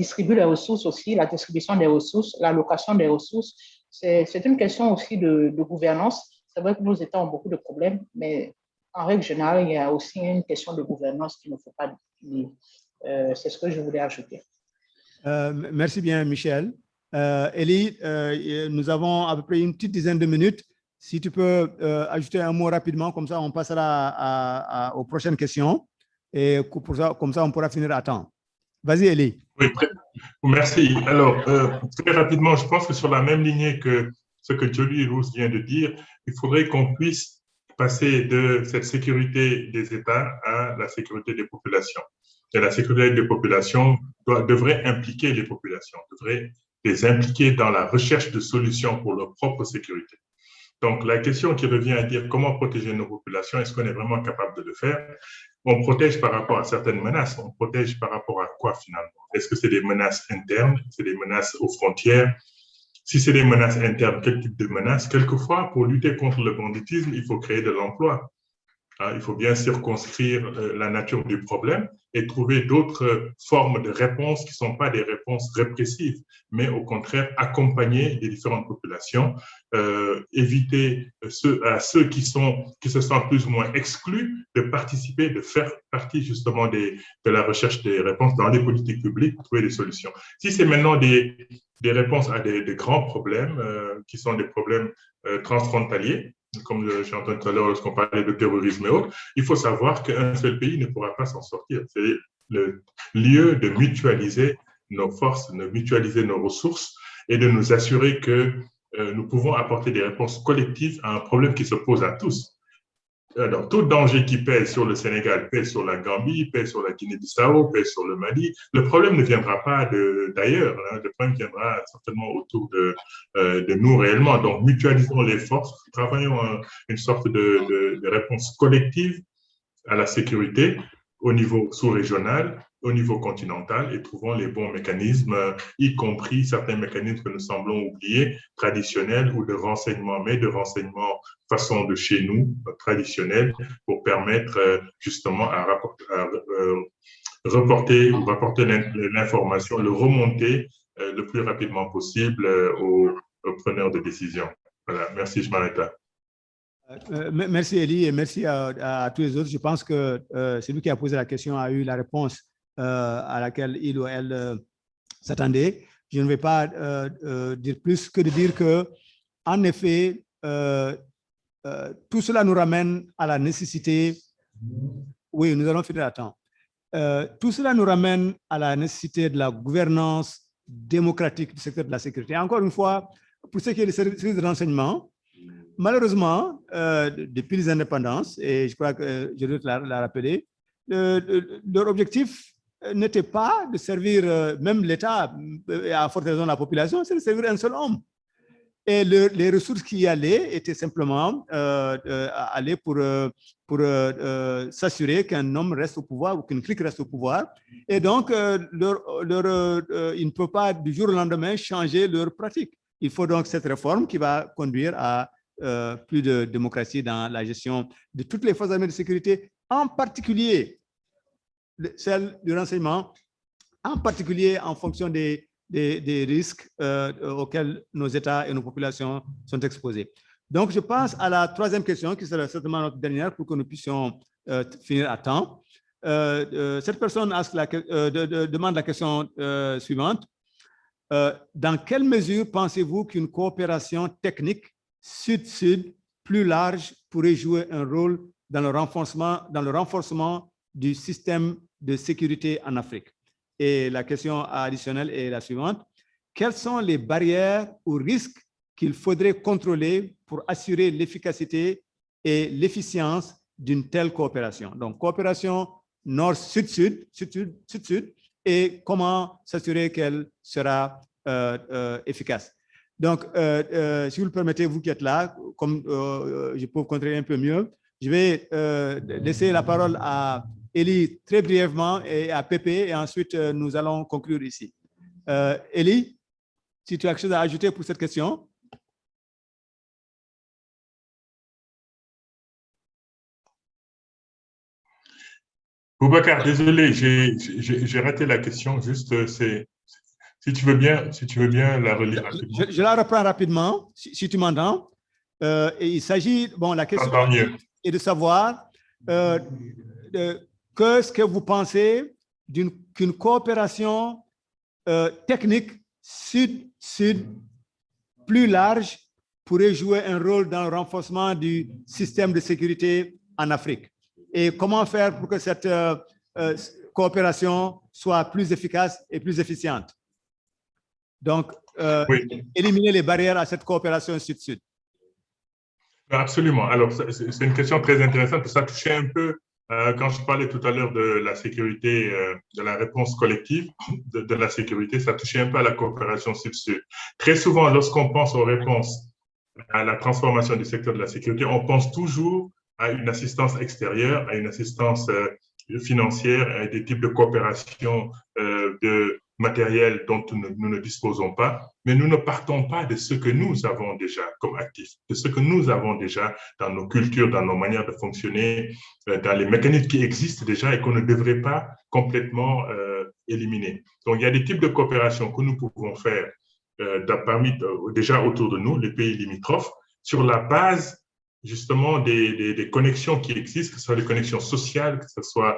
distribue les ressources aussi, la distribution des ressources, l'allocation des ressources? C'est une question aussi de gouvernance. C'est vrai que nos États ont beaucoup de problèmes, mais en règle générale, il y a aussi une question de gouvernance qu'il ne faut pas oublier. C'est ce que je voulais ajouter. Merci bien, Michel. Elie, nous avons à peu près une petite dizaine de minutes. Si tu peux ajouter un mot rapidement, comme ça on passera aux prochaines questions et comme ça on pourra finir à temps. Vas-y, Elie. Oui, merci. Alors, très rapidement, je pense que sur la même lignée que ce que Jolie Rousse vient de dire, il faudrait qu'on puisse passer de cette sécurité des États à la sécurité des populations. Et la sécurité des populations devrait impliquer les populations, devrait les impliquer dans la recherche de solutions pour leur propre sécurité. Donc, la question qui revient à dire comment protéger nos populations, est-ce qu'on est vraiment capable de le faire? On protège par rapport à certaines menaces. On protège par rapport à quoi finalement? Est-ce que c'est des menaces internes? C'est des menaces aux frontières? Si c'est des menaces internes, quel type de menaces? Quelquefois, pour lutter contre le banditisme, il faut créer de l'emploi. Il faut bien circonscrire la nature du problème et trouver d'autres formes de réponses qui ne sont pas des réponses répressives, mais au contraire accompagner les différentes populations, éviter à ceux qui se sentent plus ou moins exclus de participer, de faire partie justement de la recherche des réponses dans les politiques publiques pour trouver des solutions. Si c'est maintenant des réponses à des grands problèmes qui sont des problèmes transfrontaliers, comme j'ai entendu tout à l'heure lorsqu'on parlait de terrorisme et autres, il faut savoir qu'un seul pays ne pourra pas s'en sortir. C'est le lieu de mutualiser nos forces, de mutualiser nos ressources et de nous assurer que nous pouvons apporter des réponses collectives à un problème qui se pose à tous. Alors, tout danger qui pèse sur le Sénégal pèse sur la Gambie, pèse sur la Guinée-Bissau, pèse sur le Mali. Le problème ne viendra pas d'ailleurs, hein. Le problème viendra certainement autour de nous réellement. Donc, mutualisons les forces, travaillons une sorte de réponse collective à la sécurité au niveau sous-régional, au niveau continental et trouvons les bons mécanismes, y compris certains mécanismes que nous semblons oublier, traditionnels ou de renseignement, mais de renseignement façon de chez nous, traditionnel, pour permettre justement à rapporter l'information, le remonter le plus rapidement possible aux preneurs de décision. Voilà, merci, je m'arrête là. Merci Elie et merci à tous les autres. Je pense que celui qui a posé la question a eu la réponse à laquelle il ou elle s'attendait. Je ne vais pas dire plus que de dire que, en effet, tout cela nous ramène à la nécessité. Oui, nous allons finir à temps. Tout cela nous ramène à la nécessité de la gouvernance démocratique du secteur de la sécurité. Encore une fois, pour ce qui est des services de renseignement, malheureusement, depuis les indépendances, et je crois que je dois la rappeler, leur objectif n'était pas de servir même l'État, à forte raison la population, c'est de servir un seul homme. Et les ressources qui y allaient étaient simplement aller pour s'assurer qu'un homme reste au pouvoir ou qu'une clique reste au pouvoir. Et donc, ils ne peuvent pas du jour au lendemain changer leur pratique. Il faut donc cette réforme qui va conduire à plus de démocratie dans la gestion de toutes les forces armées de sécurité, en particulier celle du renseignement, en particulier en fonction des risques auxquels nos États et nos populations sont exposés. Donc, je passe à la troisième question, qui sera certainement notre dernière pour que nous puissions finir à temps. Cette personne demande la question suivante. Dans quelle mesure pensez-vous qu'une coopération technique Sud-Sud plus large pourrait jouer un rôle dans le renforcement du système de sécurité en Afrique? Et la question additionnelle est la suivante. Quelles sont les barrières ou risques qu'il faudrait contrôler pour assurer l'efficacité et l'efficience d'une telle coopération? Donc, coopération nord-sud-sud, sud-sud, et comment s'assurer qu'elle sera efficace. Donc, si vous le permettez, vous qui êtes là, comme je peux vous contrôler un peu mieux, je vais laisser la parole à Elie très brièvement et à Pépé, et ensuite nous allons conclure ici. Elie, si tu as quelque chose à ajouter pour cette question. Boubacar, désolé, j'ai raté la question. Juste, si tu veux bien la relire rapidement. Je la reprends rapidement, si tu m'entends. Et il s'agit, bon, la question est de savoir qu'est-ce que vous pensez qu'une coopération technique sud-sud plus large pourrait jouer un rôle dans le renforcement du système de sécurité en Afrique. Et comment faire pour que cette coopération soit plus efficace et plus efficiente. Donc, éliminer les barrières à cette coopération sud-sud. Absolument. Alors, c'est une question très intéressante, parce que ça touchait un peu, quand je parlais tout à l'heure de la sécurité, de la réponse collective de la sécurité, ça touchait un peu à la coopération sud-sud. Très souvent, lorsqu'on pense aux réponses à la transformation du secteur de la sécurité, on pense toujours à une assistance extérieure, à une assistance financière, à des types de coopération de matériel dont nous ne disposons pas, mais nous ne partons pas de ce que nous avons déjà comme actifs, de ce que nous avons déjà dans nos cultures, dans nos manières de fonctionner, dans les mécanismes qui existent déjà et qu'on ne devrait pas complètement éliminer. Donc, il y a des types de coopération que nous pouvons faire déjà autour de nous, les pays limitrophes, sur la base justement des connexions qui existent, que ce soit des connexions sociales, que ce soit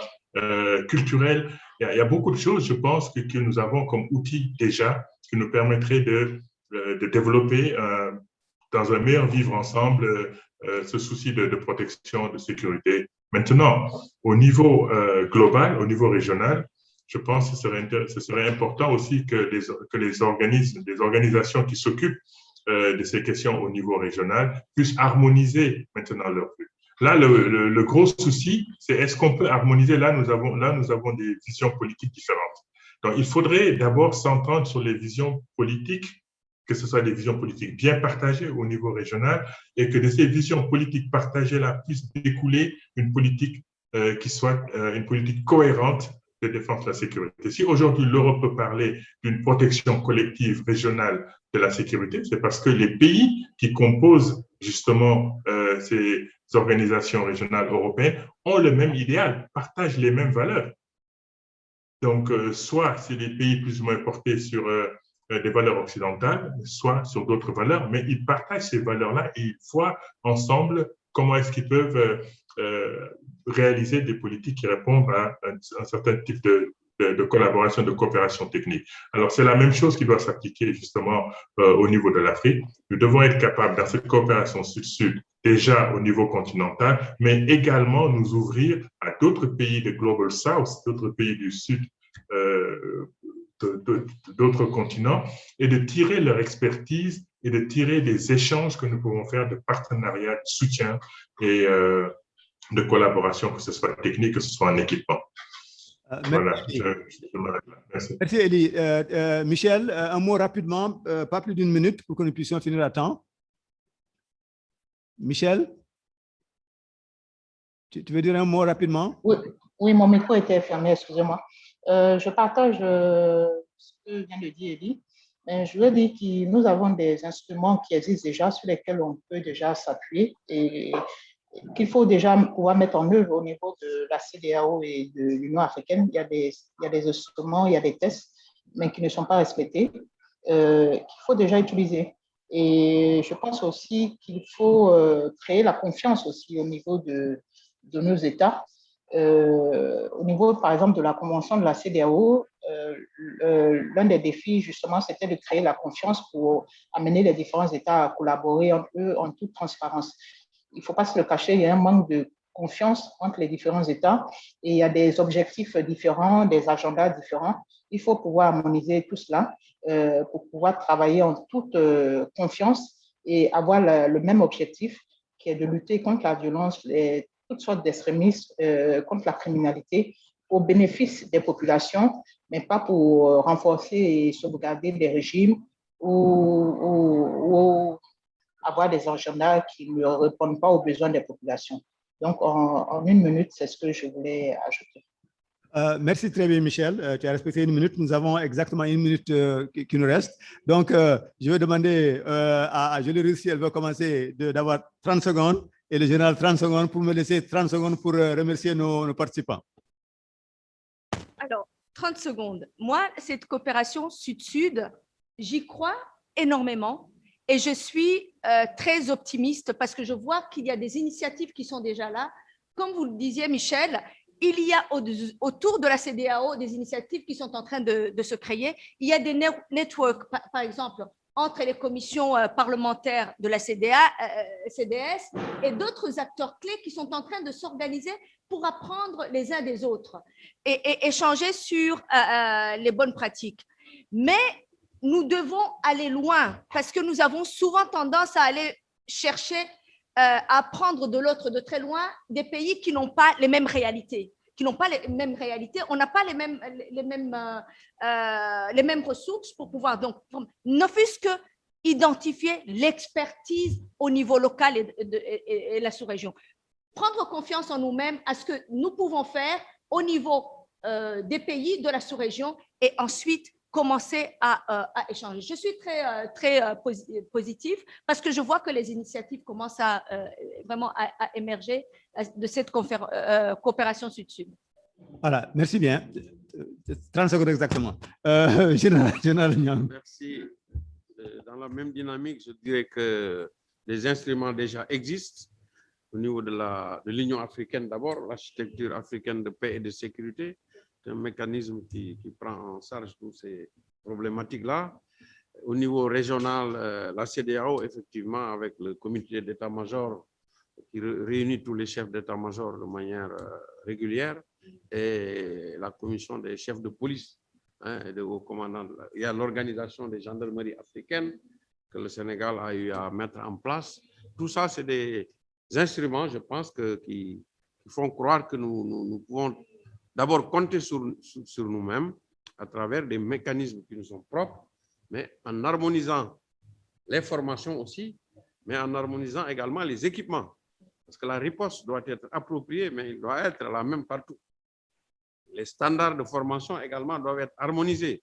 culturelles. Il y a beaucoup de choses, je pense, que nous avons comme outils déjà qui nous permettraient de développer dans un meilleur vivre ensemble ce souci de protection, de sécurité. Maintenant, au niveau global, au niveau régional, je pense que ce serait important aussi que les organisations qui s'occupent de ces questions au niveau régional puissent harmoniser maintenant leur vue. Là, le gros souci, c'est est-ce qu'on peut harmoniser? Là, nous avons des visions politiques différentes. Donc, il faudrait d'abord s'entendre sur les visions politiques, que ce soit des visions politiques bien partagées au niveau régional, et que de ces visions politiques partagées-là puisse découler une politique qui soit une politique cohérente de défense de la sécurité. Si aujourd'hui l'Europe peut parler d'une protection collective régionale de la sécurité, c'est parce que les pays qui composent justement ces organisations régionales européennes ont le même idéal, partagent les mêmes valeurs. Donc, soit c'est des pays plus ou moins portés sur des valeurs occidentales, soit sur d'autres valeurs, mais ils partagent ces valeurs-là et ils voient ensemble comment est-ce qu'ils peuvent réaliser des politiques qui répondent à un certain type de collaboration, de coopération technique. Alors, c'est la même chose qui doit s'appliquer justement au niveau de l'Afrique. Nous devons être capables, dans cette coopération sud-sud, déjà au niveau continental, mais également nous ouvrir à d'autres pays de Global South, d'autres pays du sud, d'autres continents, et de tirer leur expertise et de tirer des échanges que nous pouvons faire de partenariat, de soutien et de collaboration, que ce soit technique, que ce soit en équipement. Voilà, merci. Merci, Elie. Michel, un mot rapidement, pas plus d'une minute pour que nous puissions finir à temps. Michel, tu veux dire un mot rapidement? Oui, mon micro était fermé, excusez-moi. Je partage ce que vient de dire Elie. Je veux dire que nous avons des instruments qui existent déjà, sur lesquels on peut déjà s'appuyer et qu'il faut déjà pouvoir mettre en œuvre au niveau de la CEDEAO et de l'Union africaine. Il y a des instruments, il y a des tests, mais qui ne sont pas respectés, qu'il faut déjà utiliser. Et je pense aussi qu'il faut créer la confiance aussi au niveau de nos États. Au niveau, par exemple, de la convention de la CEDEAO, l'un des défis, justement, c'était de créer la confiance pour amener les différents États à collaborer entre eux en toute transparence. Il ne faut pas se le cacher, il y a un manque de confiance entre les différents États et il y a des objectifs différents, des agendas différents. Il faut pouvoir harmoniser tout cela pour pouvoir travailler en toute confiance et avoir le même objectif qui est de lutter contre la violence, toutes sortes d'extrémismes, contre la criminalité, au bénéfice des populations, mais pas pour renforcer et sauvegarder des régimes ou avoir des agendas qui ne répondent pas aux besoins des populations. Donc, en une minute, c'est ce que je voulais ajouter. Merci très bien, Michel. Tu as respecté 1 minute. Nous avons exactement 1 minute qui nous reste. Donc, je vais demander à Julie si elle veut commencer d'avoir 30 secondes et le général 30 secondes pour me laisser 30 secondes pour remercier nos participants. Alors, 30 secondes. Moi, cette coopération Sud-Sud, j'y crois énormément et je suis très optimiste parce que je vois qu'il y a des initiatives qui sont déjà là. Comme vous le disiez, Michel, il y a autour de la CEDEAO des initiatives qui sont en train de se créer. Il y a des networks, par exemple, entre les commissions parlementaires de la CDS et d'autres acteurs clés qui sont en train de s'organiser pour apprendre les uns des autres et échanger sur les bonnes pratiques. Mais nous devons aller loin parce que nous avons souvent tendance à aller chercher à apprendre de l'autre de très loin des pays qui n'ont pas les mêmes réalités. On n'a pas les mêmes ressources pour pouvoir, donc, ne fût-ce que identifier l'expertise au niveau local et la sous-région. Prendre confiance en nous-mêmes, à ce que nous pouvons faire au niveau des pays de la sous-région et ensuite commencer à échanger. Je suis très positive parce que je vois que les initiatives commencent vraiment à émerger de cette coopération Sud-Sud. Voilà, merci bien. 30 secondes exactement. Général Niang. Merci. Dans la même dynamique, je dirais que les instruments déjà existent au niveau de l'Union africaine d'abord, l'architecture africaine de paix et de sécurité. C'est un mécanisme qui prend en charge toutes ces problématiques-là. Au niveau régional, la CEDEAO, effectivement, avec le comité d'état-major qui réunit tous les chefs d'état-major de manière régulière, et la commission des chefs de police et de hauts commandants. Il y a l'organisation des gendarmeries africaines que le Sénégal a eu à mettre en place. Tout ça, c'est des instruments, je pense, qui font croire que nous pouvons d'abord compter sur nous-mêmes à travers des mécanismes qui nous sont propres, mais en harmonisant les formations aussi, mais en harmonisant également les équipements. Parce que la riposte doit être appropriée, mais il doit être la même partout. Les standards de formation également doivent être harmonisés.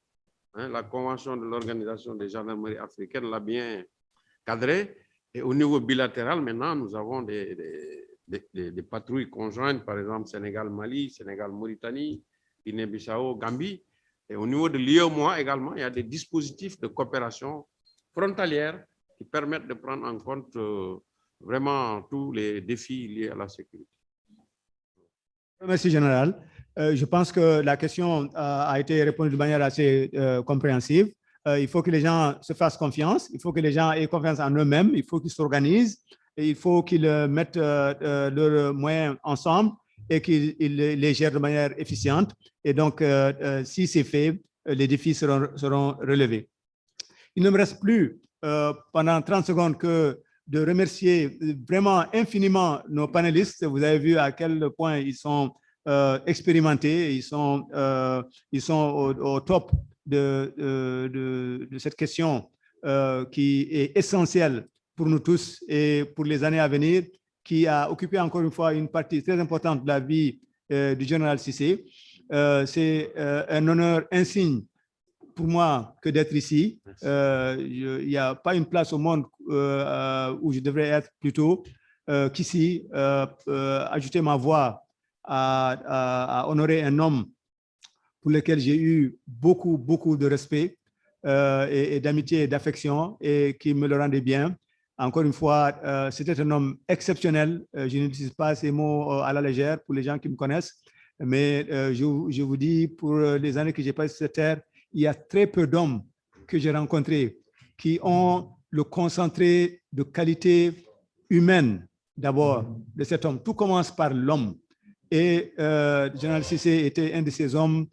La Convention de l'Organisation des gendarmeries africaines l'a bien cadré. Et au niveau bilatéral, maintenant, nous avons des patrouilles conjointes, par exemple Sénégal-Mali, Sénégal-Mauritanie, Guinée-Bissau, Gambie. Et au niveau de l'IOMOA également, il y a des dispositifs de coopération frontalière qui permettent de prendre en compte vraiment tous les défis liés à la sécurité. Merci, Général. Je pense que la question a été répondue de manière assez compréhensive. Il faut que les gens se fassent confiance, il faut que les gens aient confiance en eux-mêmes, il faut qu'ils s'organisent, et il faut qu'ils mettent leurs moyens ensemble et qu'ils les gèrent de manière efficiente. Et donc, si c'est fait, les défis seront relevés. Il ne me reste plus pendant 30 secondes que de remercier vraiment infiniment nos panélistes. Vous avez vu à quel point ils sont expérimentés, ils sont au top de cette question qui est essentielle pour nous tous et pour les années à venir, qui a occupé encore une fois une partie très importante de la vie du général Cissé. C'est un honneur insigne pour moi que d'être ici. Il n'y a pas une place au monde où je devrais être plutôt qu'ici, ajouter ma voix à honorer un homme pour lequel j'ai eu beaucoup de respect et d'amitié et d'affection et qui me le rendait bien. Encore une fois, c'était un homme exceptionnel. Je n'utilise pas ces mots à la légère pour les gens qui me connaissent, mais je vous dis, pour les années que j'ai passées sur cette terre, il y a très peu d'hommes que j'ai rencontrés qui ont le concentré de qualité humaine d'abord de cet homme. Tout commence par l'homme. Et le général Cissé était un de ces hommes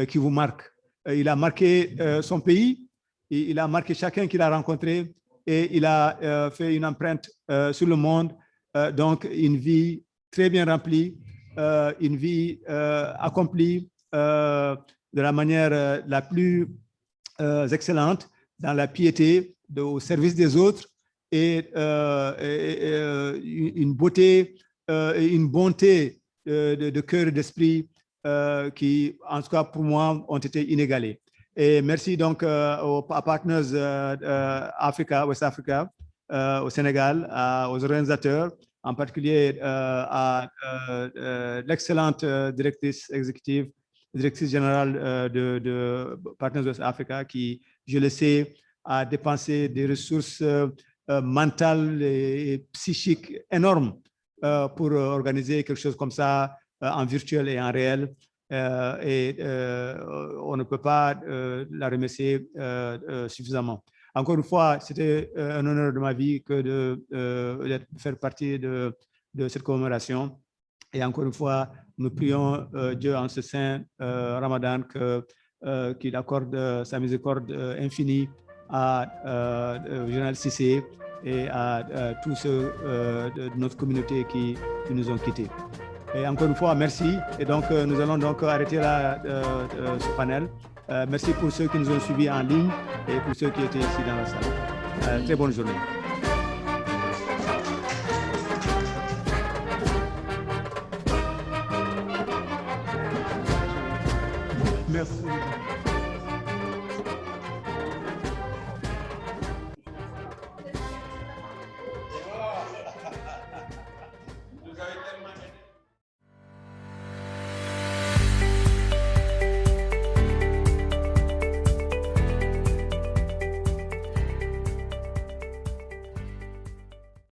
qui vous marque. Il a marqué son pays, il a marqué chacun qu'il a rencontré et il a fait une empreinte sur le monde. Donc, une vie très bien remplie, une vie accomplie de la manière la plus excellente, dans la piété, au service des autres et une beauté et une bonté de cœur et d'esprit qui, en tout cas pour moi, ont été inégalées. Et merci donc aux Partners Africa, West Africa, au Sénégal, aux organisateurs, en particulier à l'excellente directrice exécutive, directrice générale de Partners West Africa, qui, je le sais, a dépensé des ressources mentales et psychiques énormes pour organiser quelque chose comme ça en virtuel et en réel. On ne peut pas la remercier suffisamment. Encore une fois, c'était un honneur de ma vie que de faire partie de cette commémoration. Et encore une fois, nous prions Dieu en ce saint Ramadan qu'il accorde sa miséricorde infinie à Général Cissé et à tous ceux de notre communauté qui nous ont quittés. Et encore une fois, merci. Et donc, nous allons donc arrêter là ce panel. Merci pour ceux qui nous ont suivis en ligne et pour ceux qui étaient ici dans la salle. Très bonne journée. Merci.